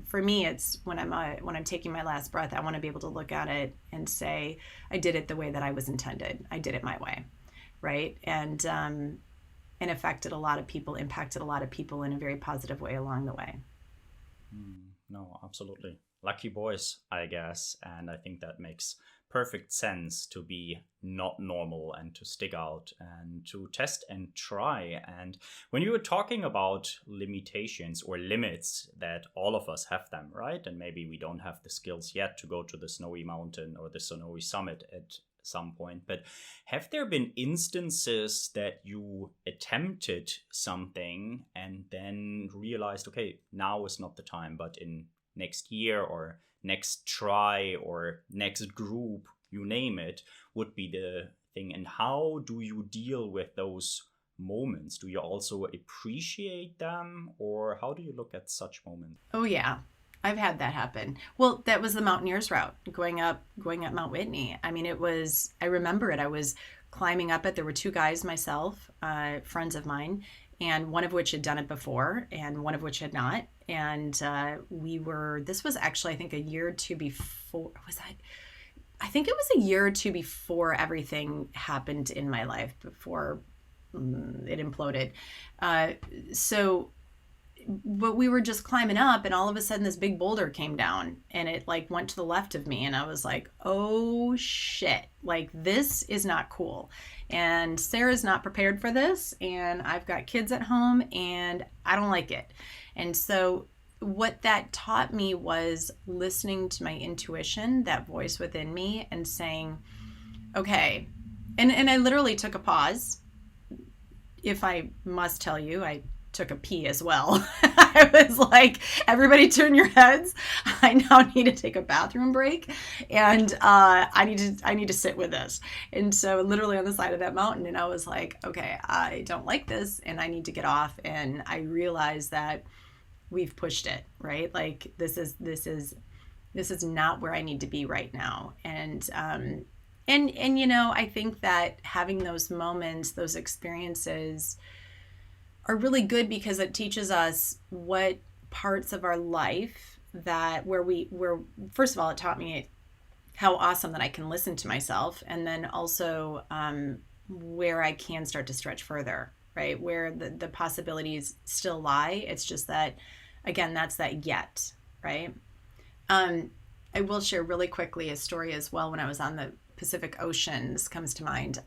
For me, it's when I'm taking my last breath, I want to be able to look at it and say, I did it the way that I was intended. I did it my way. Right. And affected a lot of people, impacted a lot of people in a very positive way along the way. No, absolutely. Lucky boys, I guess. And I think that makes perfect sense, to be not normal and to stick out and to test and try. And when you were talking about limitations or limits, that all of us have them, right? And maybe we don't have the skills yet to go to the snowy mountain or the snowy summit at some point, but have there been instances that you attempted something and then realized, okay, now is not the time, but in next year or next try or next group, you name it, would be the thing? And how do you deal with those moments? Do you also appreciate them, or how do you look at such moments? Oh yeah, I've had that happen. Well, that was the Mountaineers route, going up Mount Whitney. I mean, I remember it. I was climbing up it. There were two guys, myself, friends of mine, and one of which had done it before and one of which had not. And this was actually, I think, a year or two before, I think it was a year or two before everything happened in my life, before it imploded. But we were just climbing up, and all of a sudden this big boulder came down, and it like went to the left of me, and I was like, oh shit, like this is not cool. And Sarah's not prepared for this, and I've got kids at home, and I don't like it. And so what that taught me was listening to my intuition, that voice within me, and saying, okay. And I literally took a pause. If I must tell you, I took a pee as well. I was like, everybody turn your heads. I now need to take a bathroom break, and I need to sit with this. And so literally on the side of that mountain, and I was like, okay, I don't like this, and I need to get off. And I realized that we've pushed it, right? Like this is not where I need to be right now. And you know, I think that having those moments, those experiences are really good, because it teaches us what parts of our life where first of all, it taught me how awesome that I can listen to myself, and then also where I can start to stretch further, right? Where the possibilities still lie. It's just that, again, that's that yet, right? I will share really quickly a story as well. When I was on the Pacific Ocean, this comes to mind.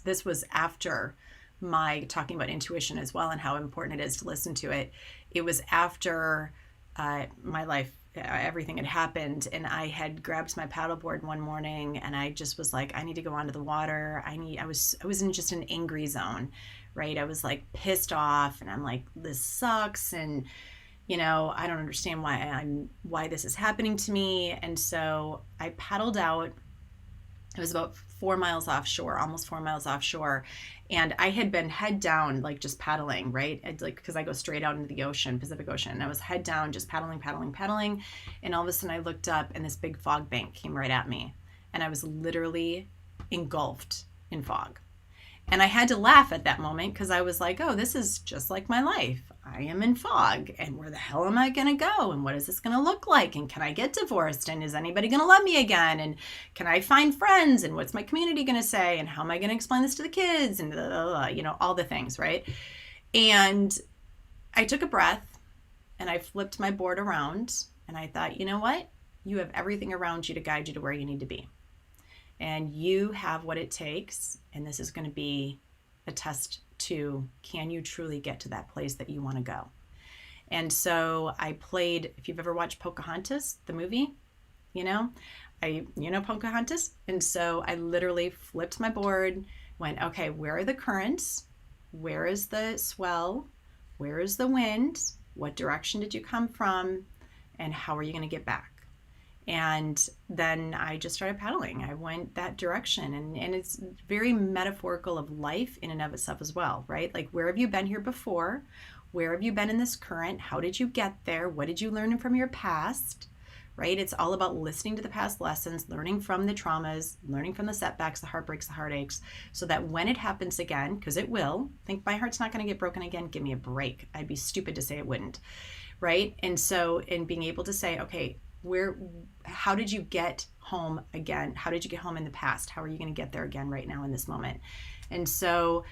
This was after my talking about intuition as well, and how important it is to listen to it. It was after my life, everything had happened, and I had grabbed my paddleboard one morning, and I just was like, I need to go onto the water. I was in just an angry zone, right? I was like pissed off, and I'm like, this sucks, and you know, I don't understand why this is happening to me. And so I paddled out. It was about 4 miles offshore, almost 4 miles offshore. And I had been head down, like just paddling, right? Because I go straight out into the ocean, Pacific Ocean. And I was head down, just paddling. And all of a sudden I looked up, and this big fog bank came right at me. And I was literally engulfed in fog. And I had to laugh at that moment because I was like, oh, this is just like my life. I am in fog. And where the hell am I going to go? And what is this going to look like? And can I get divorced? And is anybody going to love me again? And can I find friends? And what's my community going to say? And how am I going to explain this to the kids? And, all the things, right? And I took a breath and I flipped my board around and I thought, you know what? You have everything around you to guide you to where you need to be. And you have what it takes, and this is going to be a test to, can you truly get to that place that you want to go? And so I played, if you've ever watched Pocahontas, the movie, Pocahontas. And so I literally flipped my board, went, okay, where are the currents? Where is the swell? Where is the wind? What direction did you come from? And how are you going to get back? And then I just started paddling. I went that direction. And it's very metaphorical of life in and of itself as well, right? Like, where have you been here before? Where have you been in this current? How did you get there? What did you learn from your past, right? It's all about listening to the past lessons, learning from the traumas, learning from the setbacks, the heartbreaks, the heartaches, so that when it happens again, because it will, think my heart's not going to get broken again, give me a break. I'd be stupid to say it wouldn't, right? And so in being able to say, okay, how did you get home again? How did you get home in the past? How are you going to get there again right now in this moment? And so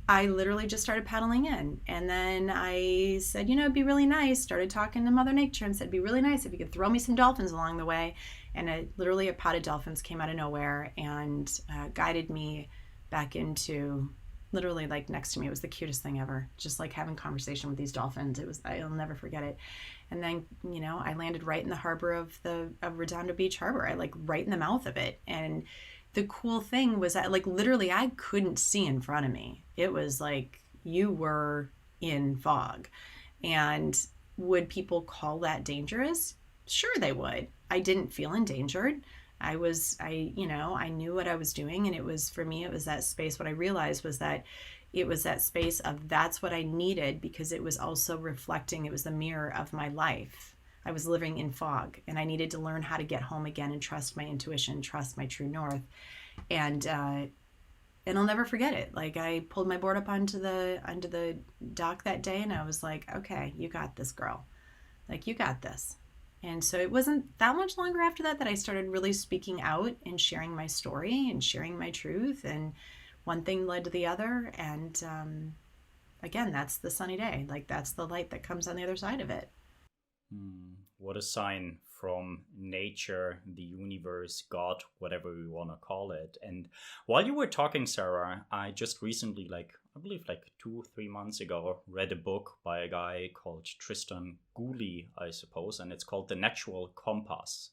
I literally just started paddling in. And then I said, it'd be really nice. Started talking to Mother Nature and said, it'd be really nice if you could throw me some dolphins along the way. And literally a pod of dolphins came out of nowhere and guided me back into, literally like next to me. It was the cutest thing ever. Just like having conversation with these dolphins. I'll never forget it. And then, I landed right in the harbor of Redondo Beach Harbor. I right in the mouth of it. And the cool thing was that literally I couldn't see in front of me. It was like you were in fog. And would people call that dangerous? Sure they would. I didn't feel endangered. I knew what I was doing. And it was, for me, it was that space. What I realized was that it was that space of that's what I needed, because it was also reflecting, it was the mirror of my life. I was living in fog and I needed to learn how to get home again and trust my intuition, trust my true north. And I'll never forget it. I pulled my board up onto the dock that day and I was like, okay, you got this, girl. You got this. And so it wasn't that much longer after that I started really speaking out and sharing my story and sharing my truth. And one thing led to the other. And again, that's the sunny day. That's the light that comes on the other side of it. What a sign from nature, the universe, God, whatever we want to call it. And while you were talking, Sarah, I just recently, I believe 2-3 months ago, read a book by a guy called Tristan Gooley, I suppose, and it's called The Natural Compass.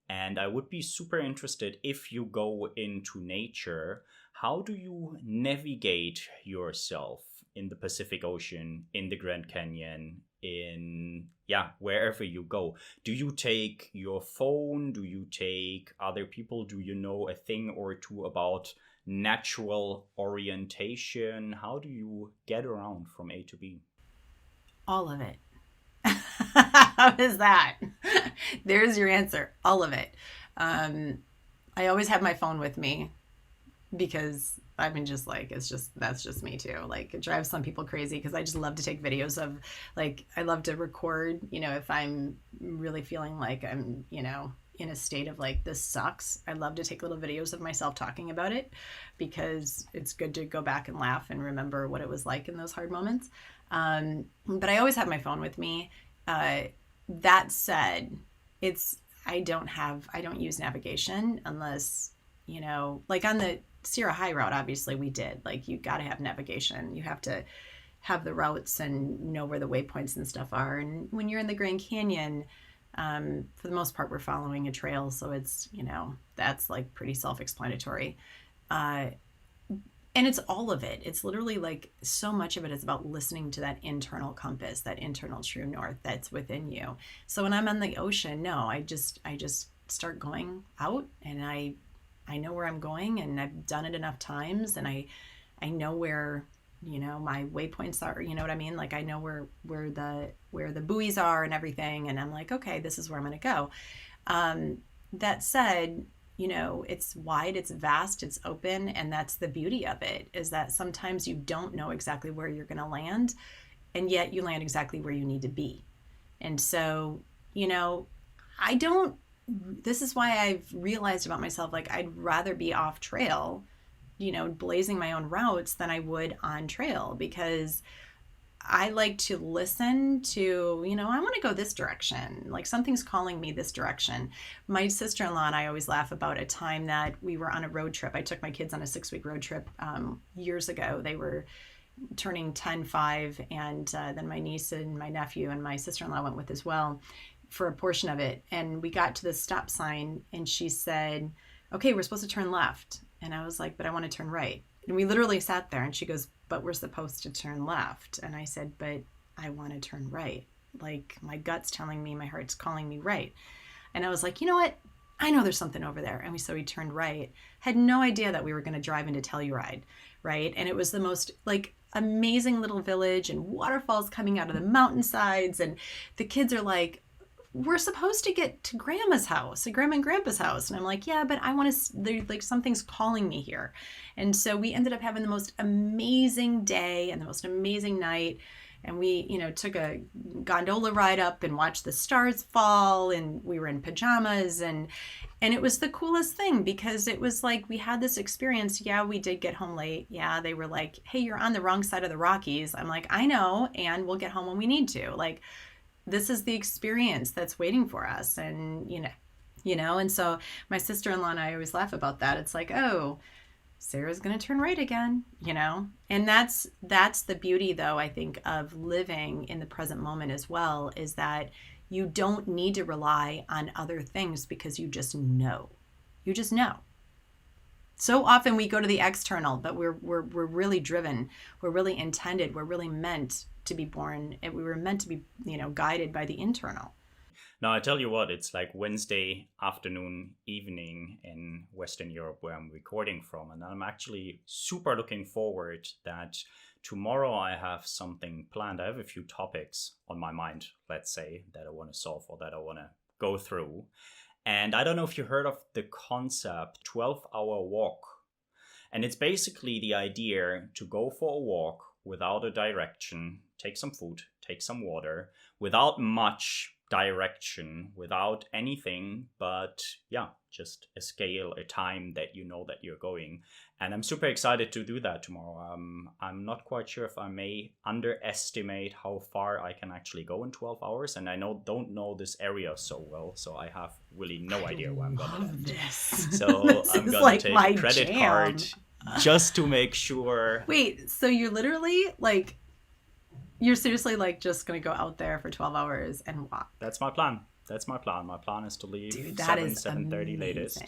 And I would be super interested, if you go into nature, how do you navigate yourself in the Pacific Ocean, in the Grand Canyon, in wherever you go? Do you take your phone? Do you take other people? Do you know a thing or two about natural orientation? How do you get around from A to B? All of it. How is that? There's your answer. All of it. I always have my phone with me because that's just me too. It drives some people crazy because I just love to take videos of, I love to record, if I'm really feeling like I'm, in a state of this sucks. I love to take little videos of myself talking about it because it's good to go back and laugh and remember what it was like in those hard moments. But I always have my phone with me. That said, I don't use navigation unless, on the Sierra High route, obviously we did. You got to have navigation. You have to have the routes and know where the waypoints and stuff are. And when you're in the Grand Canyon, for the most part, we're following a trail. So it's, that's pretty self-explanatory. And it's all of it. It's literally so much of it is about listening to that internal compass, that internal true north that's within you. So when I'm on the ocean, no, I just start going out and I know where I'm going, and I've done it enough times, and I know where, my waypoints are, you know what I mean? I know where the buoys are and everything. And I'm like, okay, this is where I'm going to go. That said, it's wide, it's vast, it's open. And that's the beauty of it, is that sometimes you don't know exactly where you're going to land, and yet you land exactly where you need to be. And so, I don't, this is why I've realized about myself, like, I'd rather be off trail, blazing my own routes than I would on trail, because I like to listen to, I want to go this direction. Like, something's calling me this direction. My sister-in-law and I always laugh about a time that we were on a road trip. I took my kids on a 6-week road trip years ago. They were turning 10, 5, and then my niece and my nephew and my sister-in-law went with as well for a portion of it. And we got to the stop sign, and she said, okay, we're supposed to turn left. And I was like, but I want to turn right. And we literally sat there, and she goes, but we're supposed to turn left. And I said, but I want to turn right. Like, my gut's telling me, my heart's calling me right. And I was like, you know what? I know there's something over there. And so we turned right. Had no idea that we were going to drive into Telluride, right? And it was the most like amazing little village, and waterfalls coming out of the mountainsides. And the kids are like, we're supposed to get to grandma's house, grandma and grandpa's house. And I'm like, yeah, but I want to, like, something's calling me here. And so we ended up having the most amazing day and the most amazing night. And we, took a gondola ride up and watched the stars fall, and we were in pajamas, and it was the coolest thing, because it was like, we had this experience. Yeah, we did get home late. Yeah, they were like, hey, you're on the wrong side of the Rockies. I'm like, I know, and we'll get home when we need to. Like, this is the experience that's waiting for us. And, and so my sister-in-law and I always laugh about that. It's like, oh, Sarah's going to turn right again, and that's the beauty, though, I think, of living in the present moment as well, is that you don't need to rely on other things, because you just know. So often we go to the external, but we're really driven. We're really intended. We're really meant to be born, and we were meant to be, guided by the internal. Now, I tell you what, it's like Wednesday afternoon, evening in Western Europe, where I'm recording from. And I'm actually super looking forward that tomorrow I have something planned. I have a few topics on my mind, let's say, that I want to solve or that I want to go through. And I don't know if you heard of the concept 12-hour walk. And it's basically the idea to go for a walk without a direction, take some food, take some water, without much direction, without anything, but just a scale, a time that you know that you're going. And I'm super excited to do that tomorrow. I'm not quite sure if I may underestimate how far I can actually go in 12 hours. And I don't know this area so well, so I have really no idea where I'm going to end. This. So This I'm is going like to take my a credit jam. card just to make sure. Wait, so you're literally like, you're seriously like just going to go out there for 12 hours and walk? That's my plan. My plan is to leave. Dude, that 7:30 latest.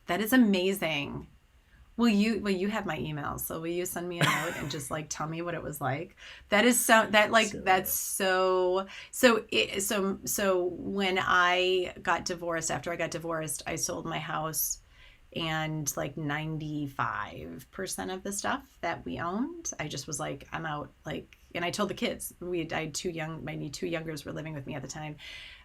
That is amazing. Will you have my email? So will you send me a note and just like tell me what it was like? That is so when I got divorced, after I got divorced, I sold my house, and like 95% of the stuff that we owned, I just was like, I'm out. Like, and I told the kids, my two youngers were living with me at the time.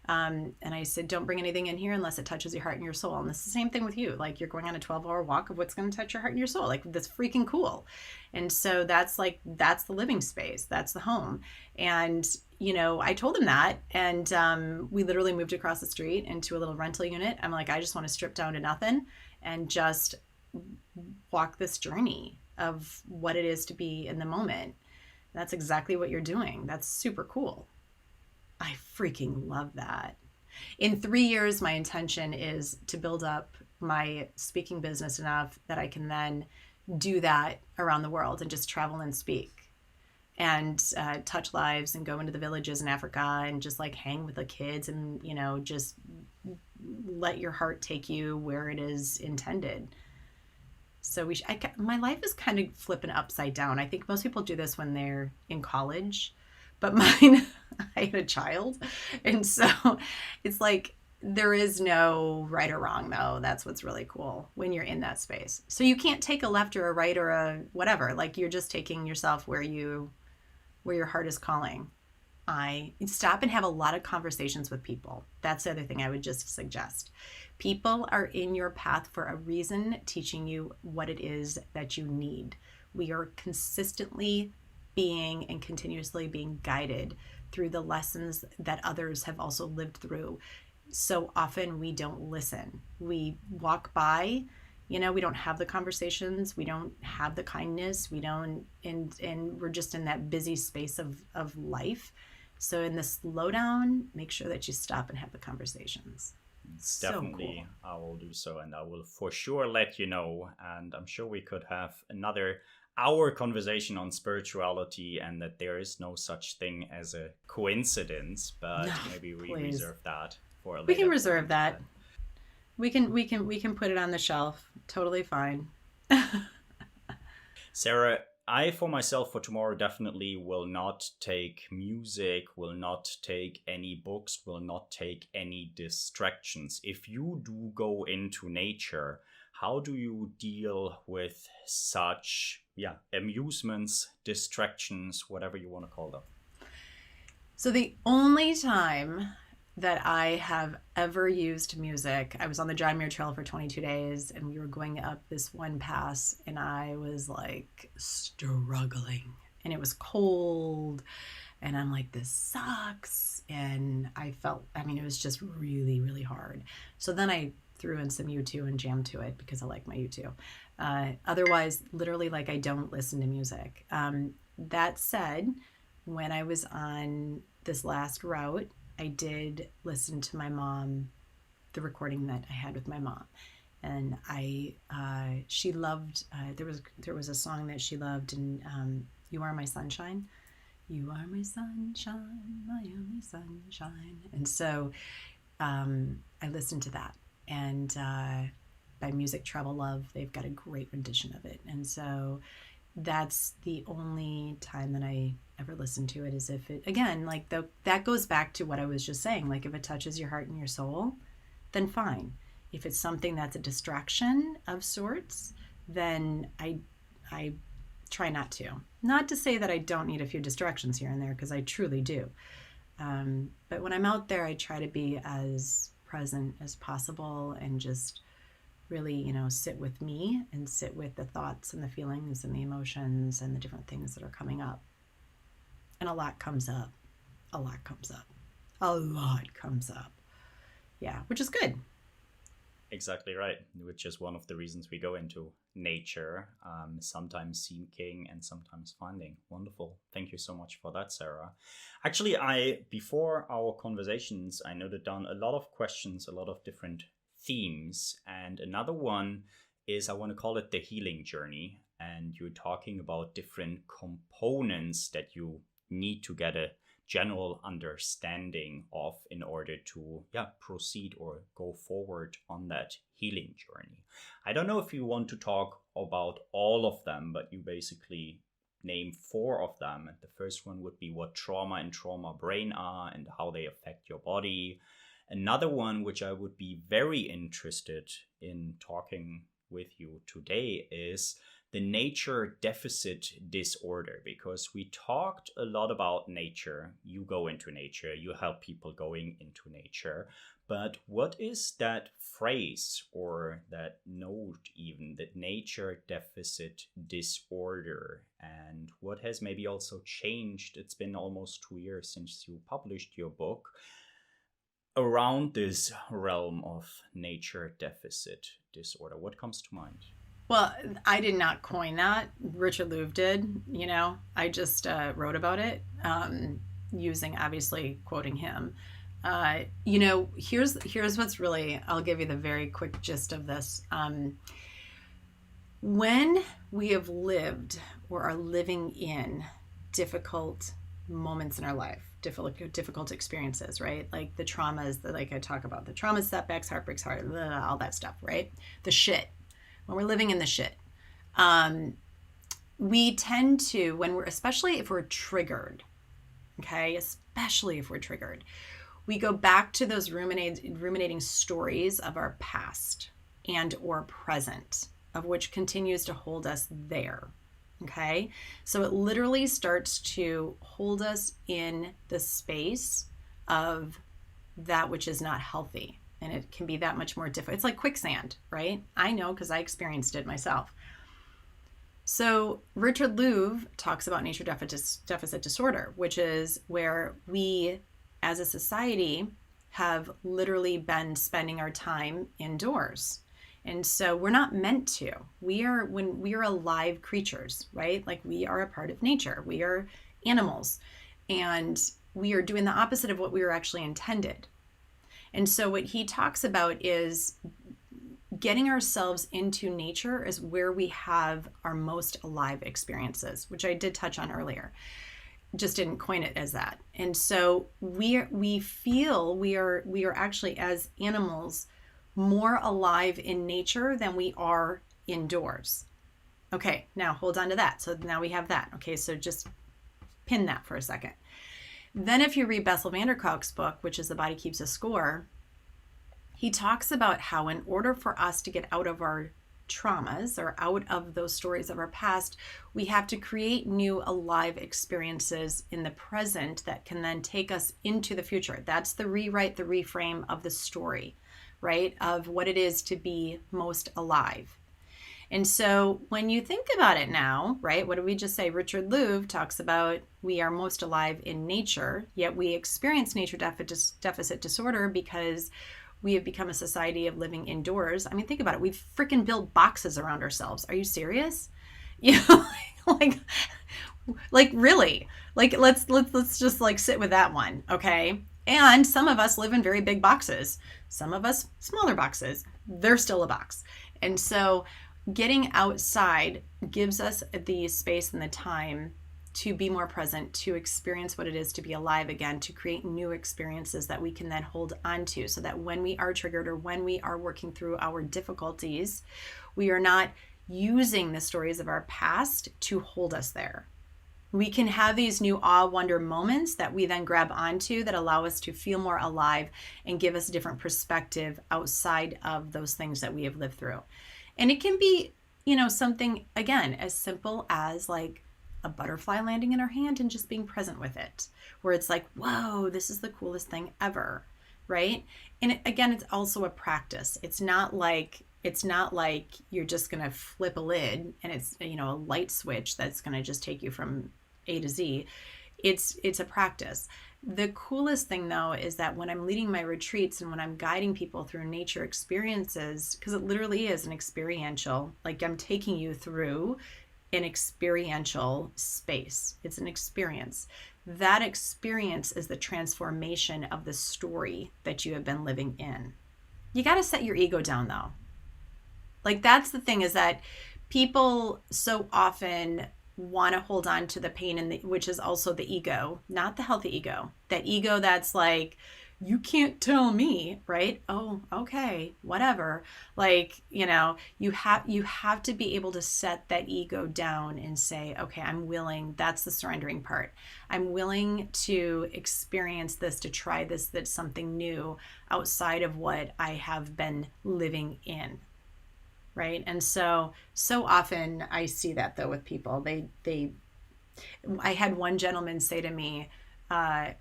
And I said, don't bring anything in here unless it touches your heart and your soul. And it's the same thing with you. Like, you're going on a 12-hour walk of what's going to touch your heart and your soul. Like, that's freaking cool. And so that's the living space. That's the home. And, I told him that. And we literally moved across the street into a little rental unit. I'm like, I just want to strip down to nothing and just walk this journey of what it is to be in the moment. That's exactly what you're doing. That's super cool. I freaking love that. In 3 years, my intention is to build up my speaking business enough that I can then do that around the world and just travel and speak and touch lives and go into the villages in Africa and just like hang with the kids and, just let your heart take you where it is intended. So my life is kind of flipping upside down. I think most people do this when they're in college, but mine, I had a child. And so it's like, there is no right or wrong, though. That's what's really cool when you're in that space. So you can't take a left or a right or a whatever. Like, you're just taking yourself where your heart is calling stop and have a lot of conversations with people. That's the other thing I would just suggest. People are in your path for a reason, teaching you what it is that you need. We are consistently being and continuously being guided through the lessons that others have also lived through. So often we don't listen. We walk by, we don't have the conversations, we don't have the kindness, we don't, and we're just in that busy space of life. So in the slowdown, make sure that you stop and have the conversations. Definitely, cool. I will do so, and I will for sure let you know. And I'm sure we could have another hour conversation on spirituality, and that there is no such thing as a coincidence. But no, maybe we reserve that for a later. We can reserve that. We can put it on the shelf. Totally fine. Sara, I, for myself, for tomorrow, definitely will not take music, will not take any books, will not take any distractions. If you do go into nature, how do you deal with such, amusements, distractions, whatever you want to call them? So the only time that I have ever used music, I was on the John Muir Trail for 22 days, and we were going up this one pass, and I was like struggling, and it was cold, and I'm like, this sucks. And I felt, it was just really, really hard. So then I threw in some U2 and jammed to it because I like my U2. Otherwise, literally, I don't listen to music. That said, when I was on this last route, I did listen to my mom, the recording that I had with my mom, and she loved. There was a song that she loved, and "You Are My Sunshine." You are my sunshine, my only sunshine. And so I listened to that, and by Music Travel Love, they've got a great rendition of it, and so that's the only time that I ever listen to it, is if it, again, that goes back to what I was just saying, if it touches your heart and your soul, then fine. If it's something that's a distraction of sorts, then I try not to say that I don't need a few distractions here and there, because I truly do. But when I'm out there, I try to be as present as possible and just really, sit with me and sit with the thoughts and the feelings and the emotions and the different things that are coming up. And a lot comes up. Yeah, which is good. Exactly right, which is one of the reasons we go into nature, sometimes seeking and sometimes finding. Wonderful. Thank you so much for that, Sara. Actually, before our conversations, I noted down a lot of questions, a lot of different themes. And another one is, I want to call it the healing journey. And you're talking about different components that you need to get a general understanding of in order to proceed or go forward on that healing journey. I don't know if you want to talk about all of them, but you basically name 4 of them. And the first one would be what trauma and trauma brain are and how they affect your body. Another one, which I would be very interested in talking with you today, is the nature deficit disorder, because we talked a lot about nature. You go into nature, you help people going into nature. But what is that phrase or that note even, that nature deficit disorder? And what has maybe also changed? It's been almost 2 years since you published your book around this realm of nature deficit disorder. What comes to mind? Well, I did not coin that. Richard Louv did. I just wrote about it, using, obviously, quoting him. Here's what's really, I'll give you the very quick gist of this. When we have lived or are living in difficult moments in our life, difficult experiences, right? Like the traumas that I talk about, the traumas, setbacks, heartbreaks, all that stuff, right? The shit. When we're living in the shit, we tend to, especially if we're triggered, okay, especially if we're triggered, we go back to those ruminating stories of our past and or present, of which continues to hold us there. Okay. So it literally starts to hold us in the space of that which is not healthy. And it can be that much more difficult. It's like quicksand, right? I know because I experienced it myself. So Richard Louv talks about nature deficit disorder, which is where we as a society have literally been spending our time indoors. And so we're not meant to. We are alive creatures, right? Like we are a part of nature. We are animals. And we are doing the opposite of what we were actually intended. And so what he talks about is getting ourselves into nature is where we have our most alive experiences, which I did touch on earlier. Just didn't coin it as that. And so we feel we are actually, as animals, more alive in nature than we are indoors. Okay, now hold on to that. So now we have that. Okay, so just pin that for a second. Then if you read Bessel van der Kolk's book, which is The Body Keeps a Score, he talks about how in order for us to get out of our traumas or out of those stories of our past, we have to create new alive experiences in the present that can then take us into the future. That's the rewrite, the reframe of the story, right? Of what it is to be most alive. And so when you think about it now, right, what did we just say? Richard Louv talks about we are most alive in nature, yet we experience nature deficit disorder because we have become a society of living indoors. I mean, think about it. We've freaking built boxes around ourselves. Are you serious? You know, like really? Like let's just like sit with that one, okay? And some of us live in very big boxes. Some of us smaller boxes. They're still a box. And so getting outside gives us the space and the time to be more present, to experience what it is to be alive again, to create new experiences that we can then hold on to, so that when we are triggered or when we are working through our difficulties, we are not using the stories of our past to hold us there. We can have these new awe, wonder moments that we then grab onto that allow us to feel more alive and give us a different perspective outside of those things that we have lived through. And it can be, something, again, as simple as like a butterfly landing in our hand and just being present with it, where it's like, whoa, this is the coolest thing ever, right? And again, it's also a practice. It's not like you're just going to flip a lid and it's, a light switch that's going to just take you from A to Z. It's a practice. The coolest thing though is that when I'm leading my retreats and when I'm guiding people through nature experiences, because it literally is an experiential, like I'm taking you through an experiential space. It's an experience. That experience is the transformation of the story that you have been living in. You got to set your ego down though. Like that's the thing, is that people so often want to hold on to the pain, which is also the ego, not the healthy ego. That ego that's like, you can't tell me, right? Oh, okay, whatever. Like, you have to be able to set that ego down and say, okay, I'm willing. That's the surrendering part. I'm willing to experience this, to try this. That's something new outside of what I have been living in. Right. And so often I see that though with people, I had one gentleman say to me, who I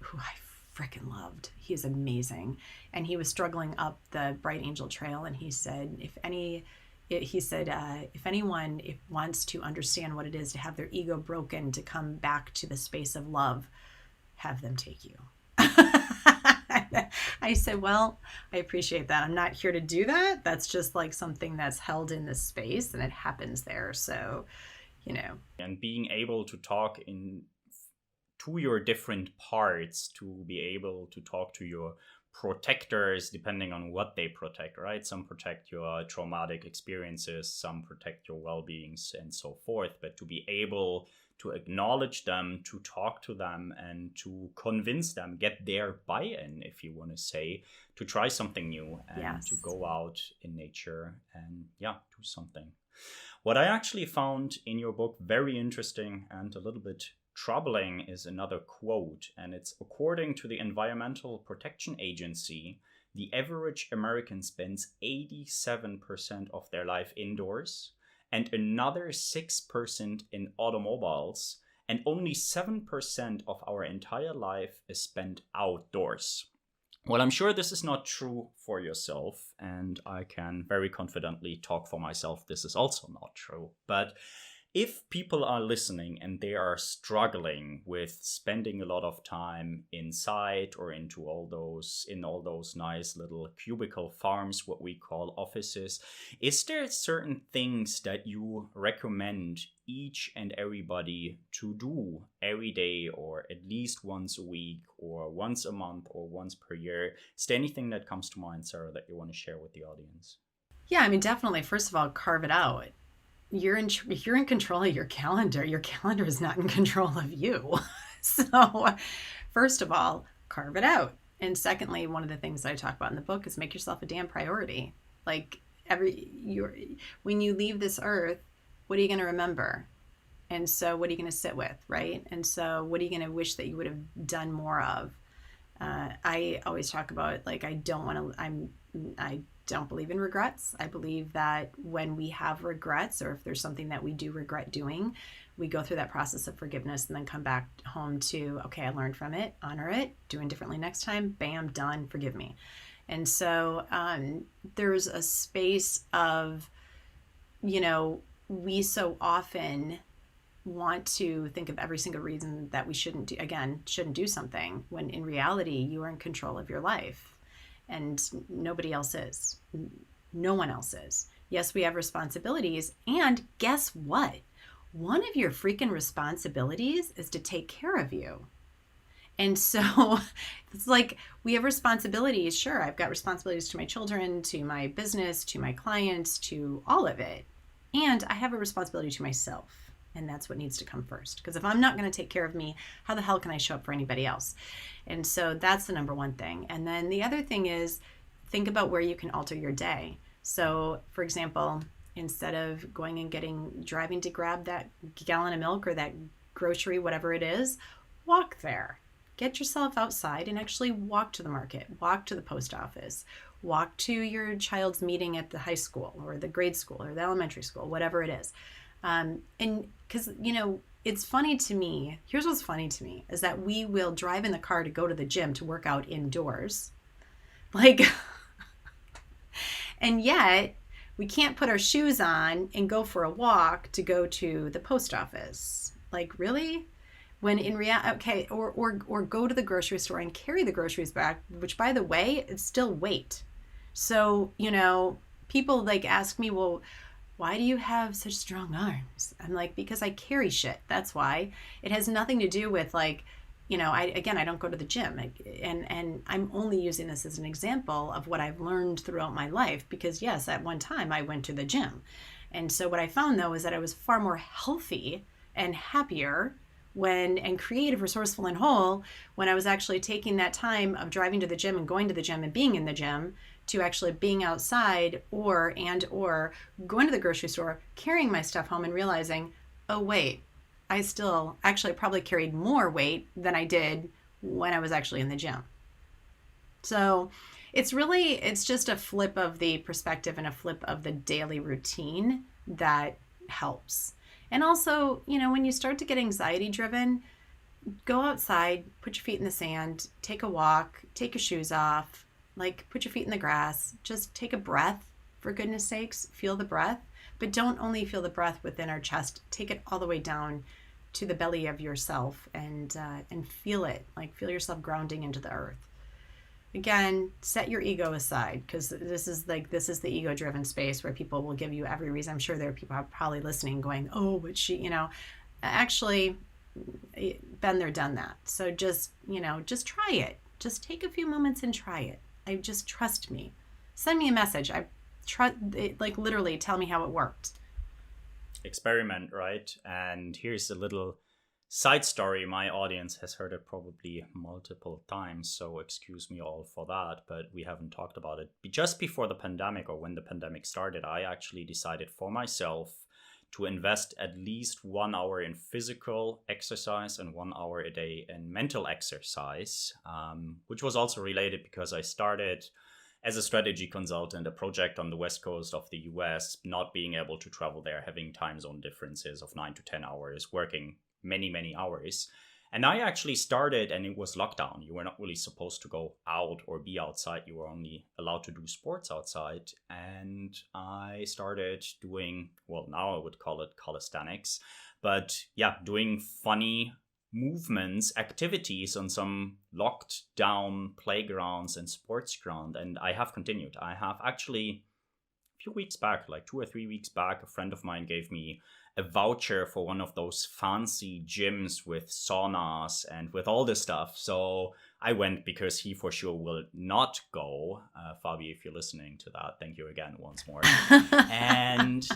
freaking loved. He's amazing. And he was struggling up the Bright Angel Trail. And he said, if anyone wants to understand what it is to have their ego broken, to come back to the space of love, have them take you. I said, well, I appreciate that. I'm not here to do that. That's just like something that's held in this space and it happens there. So, And being able to talk to your different parts, to be able to talk to your protectors, depending on what they protect, right? Some protect your traumatic experiences, some protect your well-beings and so forth. But to be able to acknowledge them, to talk to them, and to convince them, get their buy-in, if you want to say, to try something new and yes. to go out in nature and do something. What I actually found in your book very interesting and a little bit troubling is another quote, and it's, according to the Environmental Protection Agency, the average American spends 87% of their life indoors, and another 6% in automobiles, and only 7% of our entire life is spent outdoors. Well, I'm sure this is not true for yourself, and I can very confidently talk for myself. This is also not true. But if people are listening and they are struggling with spending a lot of time inside or in all those nice little cubicle farms, what we call offices, is there certain things that you recommend each and everybody to do every day, or at least once a week, or once a month, or once per year? Is there anything that comes to mind, Sarah, that you want to share with the audience? Yeah, I mean, definitely. First of all, carve it out. You're in control of your calendar. Your calendar is not in control of you. So, first of all, carve it out. And secondly, one of the things that I talk about in the book is make yourself a damn priority. Like when you leave this earth, what are you going to remember? And so what are you going to sit with, right? And so what are you going to wish that you would have done more of? I always talk about, like, I don't believe in regrets. I believe that when we have regrets, or if there's something that we do regret doing, we go through that process of forgiveness and then come back home to, okay, I learned from it, honor it, doing differently next time, bam, done, forgive me. And so there's a space of, we so often want to think of every single reason that we shouldn't do something, when in reality, you are in control of your life. And nobody else is. No one else is. Yes, we have responsibilities. And guess what? One of your freaking responsibilities is to take care of you. And so it's like, we have responsibilities. Sure, I've got responsibilities to my children, to my business, to my clients, to all of it. And I have a responsibility to myself. And that's what needs to come first. Because if I'm not going to take care of me, how the hell can I show up for anybody else? And so that's the number one thing. And then the other thing is, think about where you can alter your day. So, for example, instead of going and driving to grab that gallon of milk or that grocery, whatever it is, walk there. Get yourself outside and actually walk to the market, walk to the post office, walk to your child's meeting at the high school or the grade school or the elementary school, whatever it is. And because, it's funny to me. Here's what's funny to me is that we will drive in the car to go to the gym to work out indoors. Like, and yet we can't put our shoes on and go for a walk to go to the post office. Like, really? When in reality, okay, or go to the grocery store and carry the groceries back, which, by the way, it's still weight. So, people like ask me, well, why do you have such strong arms? I'm like, because I carry shit. That's why. It has nothing to do with, like, I don't go to the gym. And I'm only using this as an example of what I've learned throughout my life, because yes, at one time I went to the gym. And so what I found, though, is that I was far more healthy and happier and creative, resourceful, and whole when I was actually taking that time of driving to the gym and going to the gym and being in the gym, to actually being outside or going to the grocery store, carrying my stuff home and realizing, oh wait, I still actually probably carried more weight than I did when I was actually in the gym. So it's just a flip of the perspective and a flip of the daily routine that helps. And also, when you start to get anxiety driven, go outside, put your feet in the sand, take a walk, take your shoes off, like put your feet in the grass, just take a breath, for goodness sakes, feel the breath, but don't only feel the breath within our chest, take it all the way down to the belly of yourself and feel it, like feel yourself grounding into the earth. Again, set your ego aside, because this is the ego-driven space where people will give you every reason. I'm sure there are people probably listening going, oh, but she, actually been there, done that. So just try it. Just take a few moments and try it. Just trust me. Send me a message. Literally tell me how it worked. Experiment, right? And here's a little side story. My audience has heard it probably multiple times, so excuse me all for that, but we haven't talked about it. Just before the pandemic, or when the pandemic started, I actually decided for myself to invest at least 1 hour in physical exercise and 1 hour a day in mental exercise, which was also related because I started as a strategy consultant, a project on the west coast of the US, not being able to travel there, having time zone differences of 9 to 10 hours, working many, many hours. And I actually started, and it was lockdown. You were not really supposed to go out or be outside. You were only allowed to do sports outside. And I started doing, well, now I would call it calisthenics, but yeah, doing funny movements, activities on some locked down playgrounds and sports ground. And I have continued. I have actually, a few weeks back, like 2 or 3 weeks back, a friend of mine gave me a voucher for one of those fancy gyms with saunas and with all this stuff. So I went because he for sure will not go. Fabi, if you're listening to that, thank you again once more. And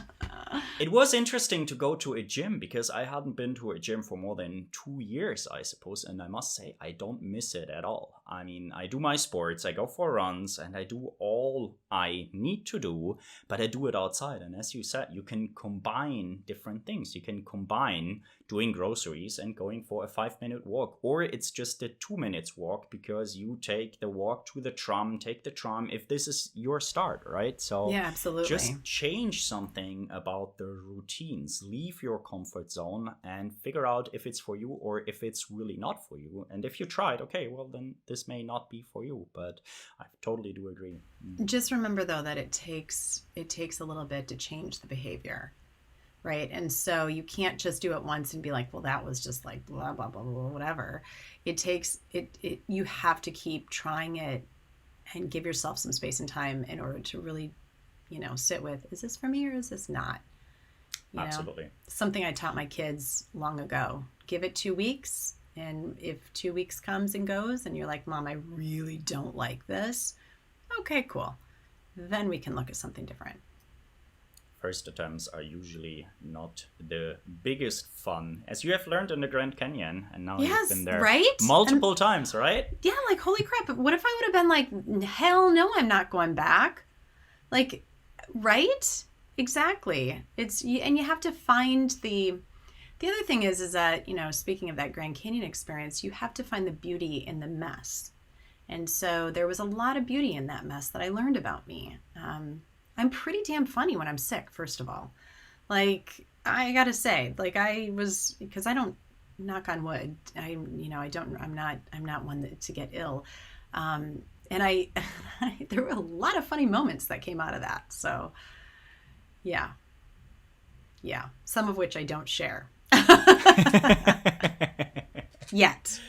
it was interesting to go to a gym because I hadn't been to a gym for more than 2 years, I suppose. And I must say, I don't miss it at all. I mean, I do my sports, I go for runs, and I do all I need to do, but I do it outside. And as you said, you can combine different things. You can combine doing groceries and going for a 5-minute walk, or it's just a 2 minutes walk because you take the walk to the tram, take the tram if this is your start, right? So yeah, absolutely. Just change something about the routines, leave your comfort zone and figure out if it's for you or if it's really not for you. And if you tried, okay, well then this may not be for you, but I totally do agree. Just remember though that it takes a little bit to change the behavior. Right. And so you can't just do it once and be like, well, that was just like blah, blah, blah, blah, whatever. It takes it. You have to keep trying it and give yourself some space and time in order to really, sit with, is this for me or is this not? Absolutely. Something I taught my kids long ago. Give it 2 weeks. And if 2 weeks comes and goes and you're like, Mom, I really don't like this. Okay, cool. Then we can look at something different. First attempts are usually not the biggest fun, as you have learned in the Grand Canyon, and now you've been there multiple times, right? Yeah, like, holy crap, what if I would have been like, hell no, I'm not going back? Like, right? Exactly. And you have to find the other thing is that, speaking of that Grand Canyon experience, you have to find the beauty in the mess. And so there was a lot of beauty in that mess that I learned about me. I'm pretty damn funny when I'm sick, first of all. Like, I gotta say, like because I don't, knock on wood, I'm not one to get ill. And there were a lot of funny moments that came out of that. So yeah. Some of which I don't share. Yet.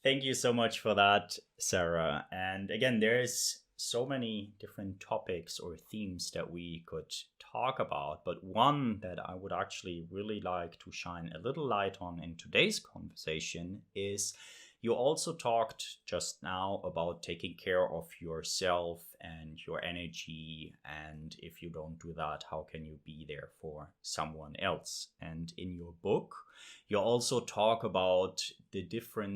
Thank you so much for that, Sarah. And again, there's so many different topics or themes that we could talk about, but one that I would actually really like to shine a little light on in today's conversation is you also talked just now about taking care of yourself and your energy, and if you don't do that, how can you be there for someone else? And in your book, you also talk about the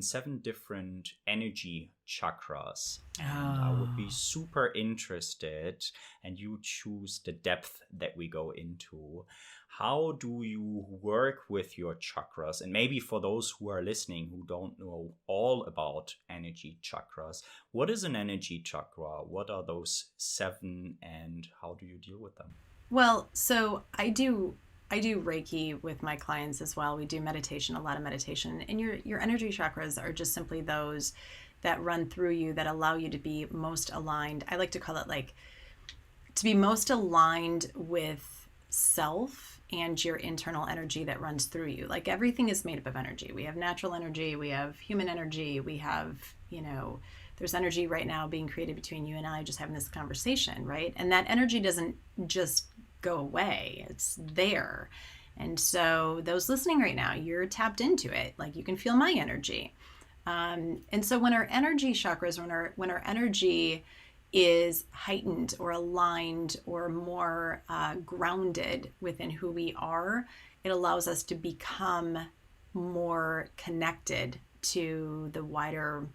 7 different energy chakras. And I would be super interested, and you choose the depth that we go into. How do you work with your chakras? And maybe for those who are listening who don't know all about energy chakras, what is an energy chakra? What are those 7 and how do you deal with them? Well, so I do Reiki with my clients as well. We do meditation, a lot of meditation. And your energy chakras are just simply those that run through you that allow you to be most aligned. I like to call it like to be most aligned with self and your internal energy that runs through you. Like everything is made up of energy. We have natural energy, we have human energy, we have, there's energy right now being created between you and I just having this conversation, right? And that energy doesn't just go away. It's there. And so those listening right now, you're tapped into it. Like you can feel my energy. And so when our energy chakras, when our energy is heightened or aligned or more grounded within who we are, it allows us to become more connected to the wider,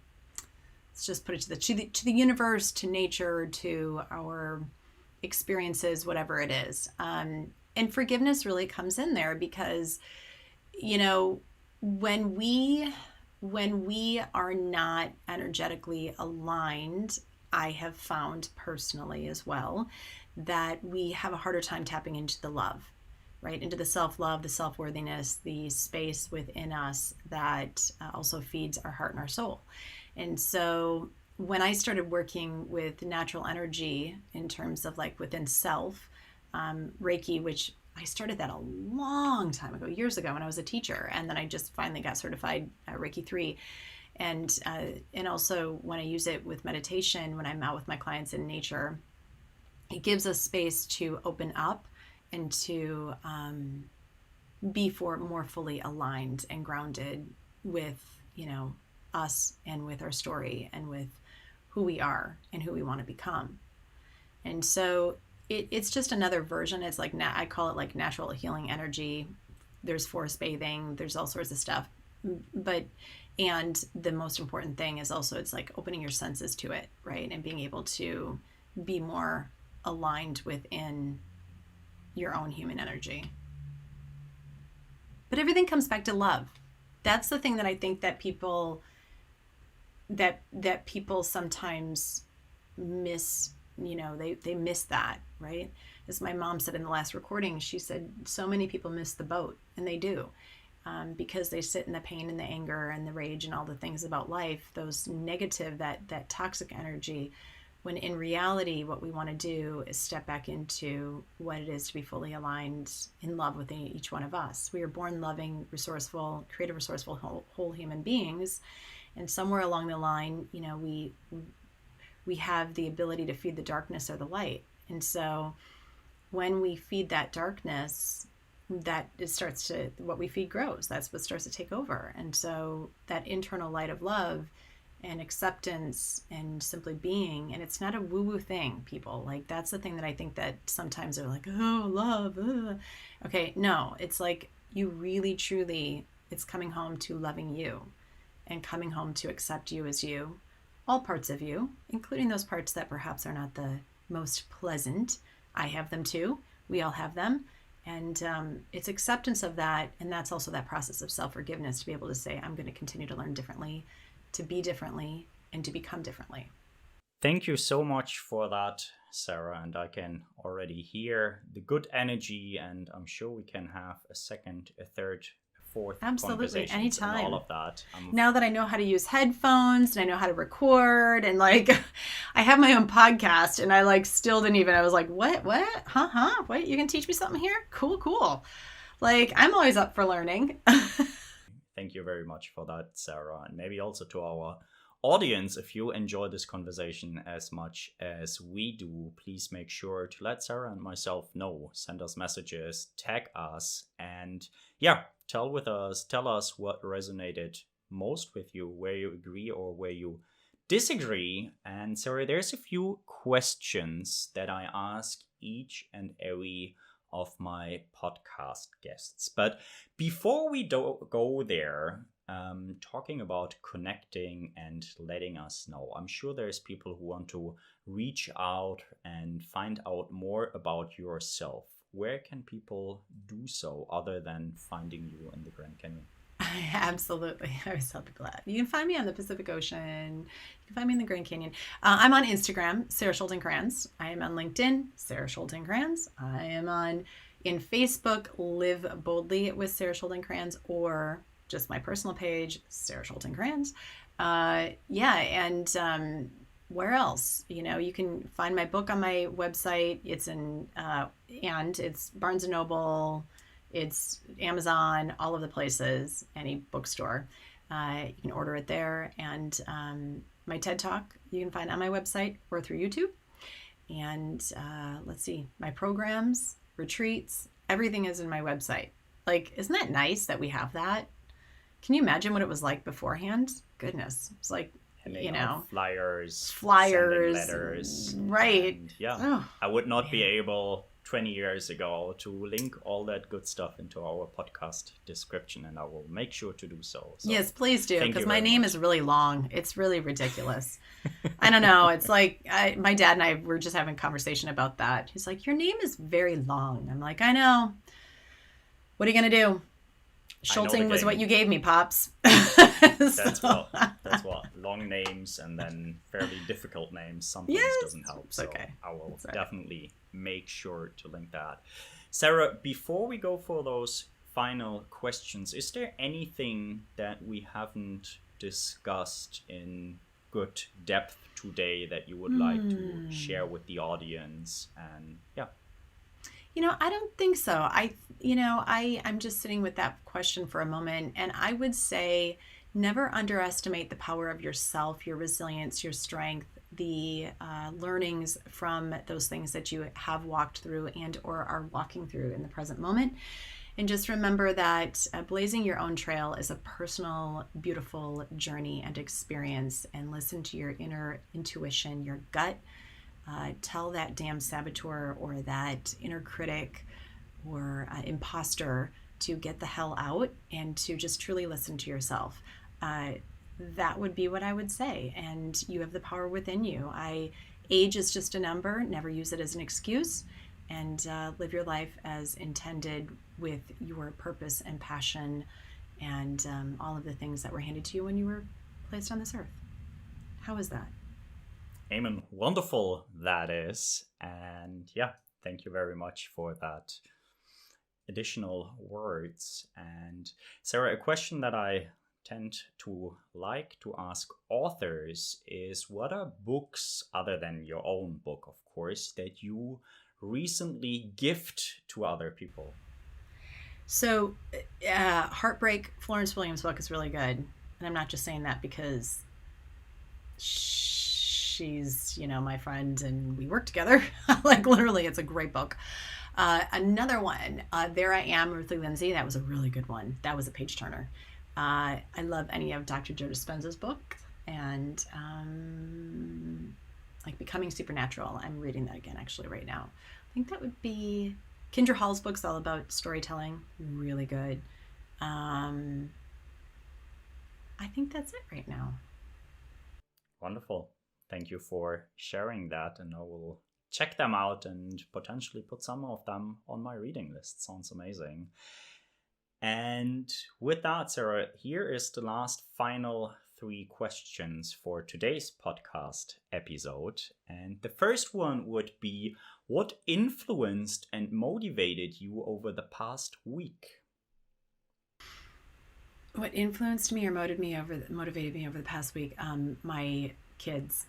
let's just put it to the universe, to nature, to our experiences, whatever it is. And forgiveness really comes in there because, when we are not energetically aligned, I have found personally as well that we have a harder time tapping into the love, right? Into the self-love, the self-worthiness, the space within us that also feeds our heart and our soul. And so when I started working with natural energy in terms of like within self, Reiki, which I started that a long time ago, years ago when I was a teacher, and then I just finally got certified Reiki 3. And also when I use it with meditation, when I'm out with my clients in nature, it gives us space to open up and to be more fully aligned and grounded with, us and with our story and with who we are and who we want to become. And so it's just another version. It's like, I call it like natural healing energy. There's forest bathing, there's all sorts of stuff. And the most important thing is also, it's like opening your senses to it, right? And being able to be more aligned within your own human energy. But everything comes back to love. That's the thing that I think that people sometimes miss. They miss that, right? As my mom said in the last recording, she said so many people miss the boat, and they do, because they sit in the pain and the anger and the rage and all the things about life, those negative, that toxic energy, when in reality what we want to do is step back into what it is to be fully aligned in love within each one of us. We are born loving, resourceful, creative, resourceful, whole human beings, and somewhere along the line, we have the ability to feed the darkness or the light. And so when we feed that darkness, what we feed grows. That's what starts to take over. And so that internal light of love and acceptance and simply being, and it's not a woo-woo thing, people. Like, that's the thing that I think that sometimes they're like, oh, love. Okay, no, it's like you really, truly, it's coming home to loving you and coming home to accept you as you, all parts of you, including those parts that perhaps are not the most pleasant. I have them too. We all have them. And it's acceptance of that. And that's also that process of self-forgiveness, to be able to say, I'm going to continue to learn differently, to be differently, and to become differently. Thank you so much for that, Sarah. And I can already hear the good energy, and I'm sure we can have a second, a third, fourth absolutely anytime and all of that. Now that I know how to use headphones and I know how to record, and like I have my own podcast, and I like still didn't even, I was like, what what, you can teach me something here? Cool. Like, I'm always up for learning. Thank you very much for that, Sarah. And maybe also to our audience, if you enjoy this conversation as much as we do, please make sure to let Sarah and myself know. Send us messages, tag us, and tell us what resonated most with you, where you agree or where you disagree. And Sarah, there's a few questions that I ask each and every of my podcast guests. But before we go there, talking about connecting and letting us know, I'm sure there's people who want to reach out and find out more about yourself. Where can people do so other than finding you in the Grand Canyon? Absolutely. I always tell people that. You can find me on the Pacific Ocean. You can find me in the Grand Canyon. I'm on Instagram, Sara Schulting-Kranz. I am on LinkedIn, Sara Schulting-Kranz. I am in Facebook, Live Boldly with Sara Schulting-Kranz, or just my personal page, Sara Schulting-Kranz. Where else? You can find my book on my website. It's and it's Barnes & Noble, it's Amazon, all of the places, any bookstore. You can order it there. And my TED Talk, you can find on my website or through YouTube. And let's see, my programs, retreats, everything is in my website. Like, isn't that nice that we have that? Can you imagine what it was like beforehand? Goodness. It's like, flyers, sending letters, right? And I would not be able 20 years ago to link all that good stuff into our podcast description, and I will make sure to do so. Yes, please do, because my name is really long. It's really ridiculous. I don't know. It's like my dad and I were just having a conversation about that. He's like, your name is very long. I'm like, I know. What are you gonna do? Schulting was what you gave me, Pops. That's what long names and then fairly difficult names sometimes doesn't help. So okay. I will It's all right. definitely make sure to link that. Sarah, before we go for those final questions, is there anything that we haven't discussed in good depth today that you would like to share with the audience? And yeah. I don't think so. I'm just sitting with that question for a moment, and I would say never underestimate the power of yourself, your resilience, your strength, the learnings from those things that you have walked through and or are walking through in the present moment. And just remember that blazing your own trail is a personal, beautiful journey and experience. And listen to your inner intuition, your gut. Tell that damn saboteur or that inner critic or imposter to get the hell out and to just truly listen to yourself. That would be what I would say. And you have the power within you. Age is just a number. Never use it as an excuse. And live your life as intended with your purpose and passion and all of the things that were handed to you when you were placed on this earth. How is that? Amen. Wonderful that is. And yeah, thank you very much for that additional words. And Sarah, a question that I tend to like to ask authors is, what are books, other than your own book, of course, that you recently gift to other people? So, Heartbreak, Florence Williams' book is really good. And I'm not just saying that because she's, my friend and we work together. Like, literally, it's a great book. Another one, There I Am, Ruthie Lindsay. That was a really good one. That was a page turner. I love any of Dr. Joe Dispenza's book. And like Becoming Supernatural. I'm reading that again, actually, right now. I think that would be Kendra Hall's book's all about storytelling. Really good. I think that's it right now. Wonderful. Thank you for sharing that. And I will check them out and potentially put some of them on my reading list. Sounds amazing. And with that, Sarah, here is the last final 3 questions for today's podcast episode. And the first one would be, what influenced and motivated you over the past week? What influenced me or motivated me over the past week? My kids.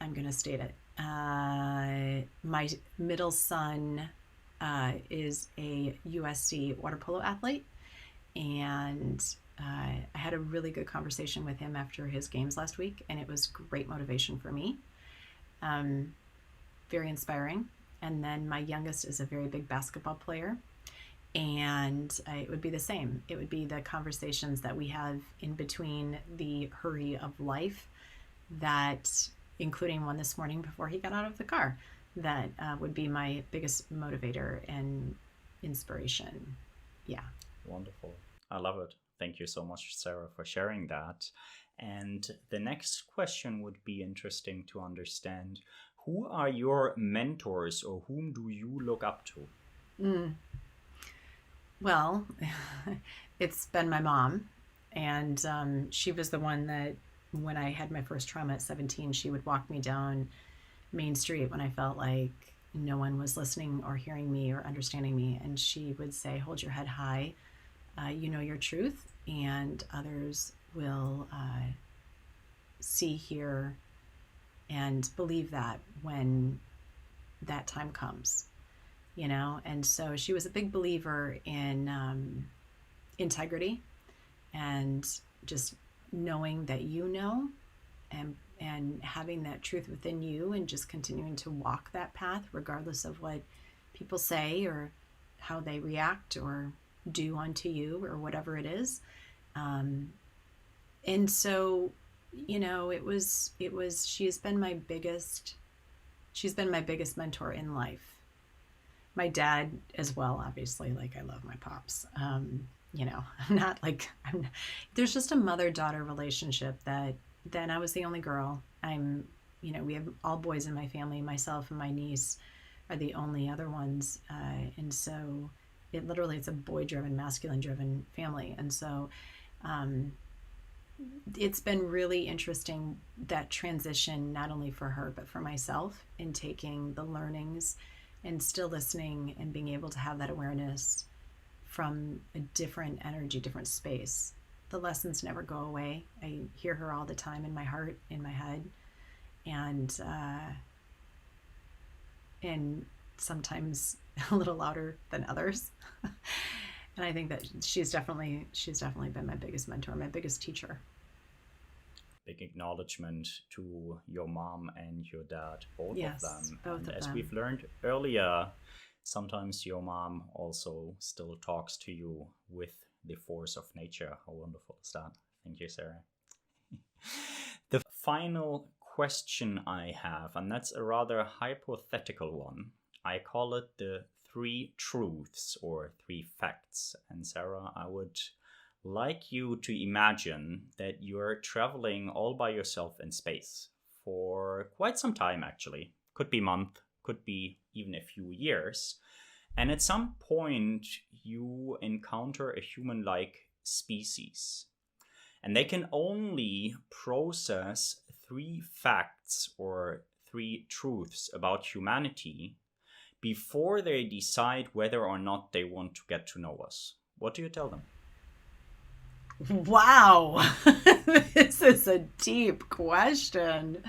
I'm going to state it. My middle son is a USC water polo athlete, and I had a really good conversation with him after his games last week, and it was great motivation for me. Very inspiring. And then my youngest is a very big basketball player, and it would be the same. It would be the conversations that we have in between the hurry of life, that, including one this morning before he got out of the car, that would be my biggest motivator and inspiration. Yeah. Wonderful. I love it. Thank you so much, Sarah, for sharing that. And the next question would be interesting to understand. Who are your mentors, or whom do you look up to? Well, it's been my mom. And she was the one that, when I had my first trauma at 17, she would walk me down Main Street when I felt like no one was listening or hearing me or understanding me. And she would say, hold your head high. You know your truth, and others will see, hear, and believe that when that time comes, And so she was a big believer in integrity and just knowing that and having that truth within you, and just continuing to walk that path regardless of what people say or how they react or do unto you or whatever it is. And so, she's been my biggest mentor in life. My dad as well, obviously. Like, I love my pops. There's just a mother-daughter relationship that then I was the only girl. We have all boys in my family. Myself and my niece are the only other ones. And so it's a boy-driven, masculine-driven family. And so, it's been really interesting, that transition, not only for her, but for myself, in taking the learnings and still listening and being able to have that awareness from a different energy, different space. The lessons never go away. I hear her all the time in my heart, in my head, and sometimes a little louder than others. And I think that she's definitely been my biggest mentor, my biggest teacher. Big acknowledgement to your mom and your dad, both Yes, of them. both And of as them. we've learned earlier, sometimes your mom also still talks to you with the force of nature. How wonderful is that? Thank you, Sarah. The final question I have, and that's a rather hypothetical one. I call it the 3 truths or 3 facts. And Sarah, I would like you to imagine that you're traveling all by yourself in space for quite some time, actually. Could be a month, could be even a few years. And at some point, you encounter a human-like species. And they can only process 3 facts or 3 truths about humanity before they decide whether or not they want to get to know us. What do you tell them? Wow. This is a deep question.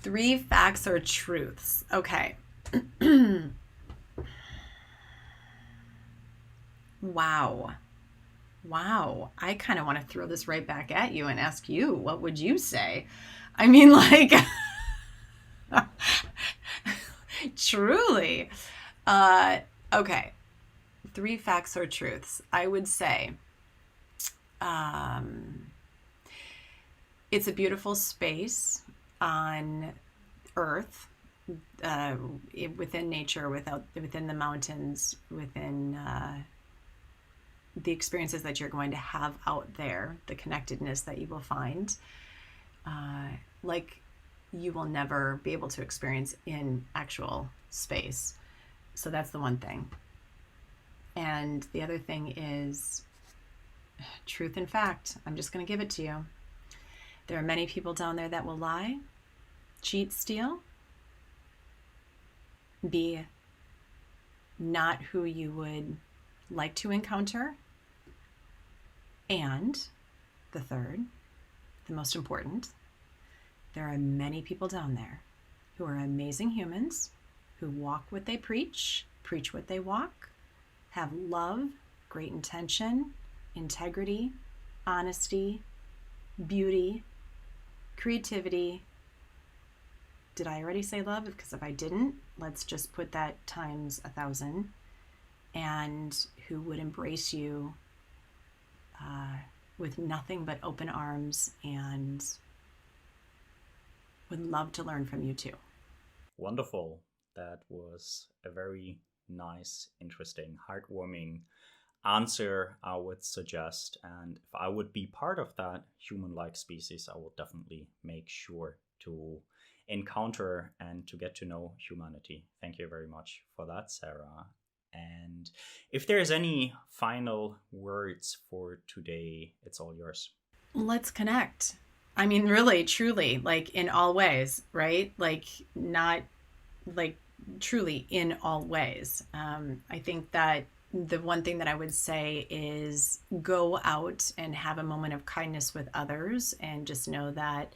3 facts or truths. Okay. Wow. I kind of want to throw this right back at you and ask you, what would you say? I mean, like, truly. Okay. 3 facts or truths. I would say, it's a beautiful space on Earth, within nature, within the mountains, within the experiences that you're going to have out there, the connectedness that you will find, like you will never be able to experience in actual space. So that's the one thing. And the other thing is truth and fact. I'm just going to give it to you. There are many people down there that will lie, cheat, steal, be not who you would like to encounter. And the third, the most important, there are many people down there who are amazing humans, who walk what they preach what they walk, have love, great intention, integrity, honesty, beauty, creativity. Did I already say love? Because if I didn't, let's just put that times 1,000. And who would embrace you with nothing but open arms and would love to learn from you too. Wonderful. That was a very nice, interesting, heartwarming answer, I would suggest. And if I would be part of that human-like species, I will definitely make sure to encounter and to get to know humanity. Thank you very much for that, Sarah. And if there's any final words for today, it's all yours. Let's connect. I mean, really, truly, like in all ways, right? Like not like truly in all ways. I think that the one thing that I would say is go out and have a moment of kindness with others, and just know that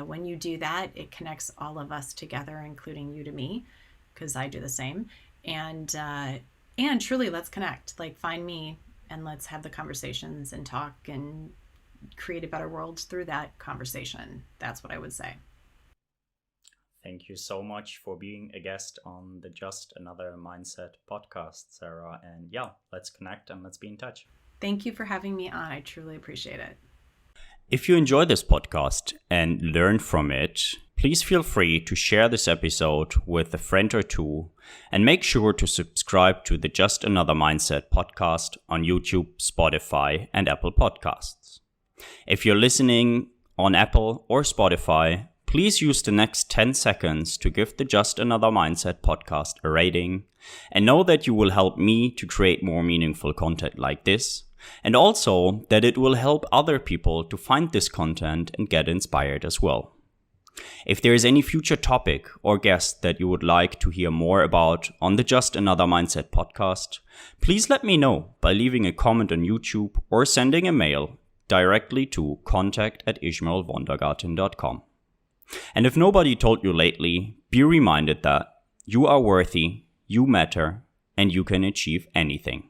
when you do that, it connects all of us together, including you to me, because I do the same. And truly, let's connect. Like, find me and let's have the conversations and talk and create a better world through that conversation. That's what I would say. Thank you so much for being a guest on the Just Another Mindset podcast, Sarah. And yeah, let's connect and let's be in touch. Thank you for having me on. I truly appreciate it. If you enjoy this podcast and learn from it, please feel free to share this episode with a friend or two, and make sure to subscribe to the Just Another Mindset podcast on YouTube, Spotify, and Apple Podcasts. If you're listening on Apple or Spotify, please use the next 10 seconds to give the Just Another Mindset podcast a rating, and know that you will help me to create more meaningful content like this, and also that it will help other people to find this content and get inspired as well. If there is any future topic or guest that you would like to hear more about on the Just Another Mindset podcast, please let me know by leaving a comment on YouTube or sending a mail directly to contact@ishmaelwondergarten.com. And if nobody told you lately, be reminded that you are worthy, you matter, and you can achieve anything.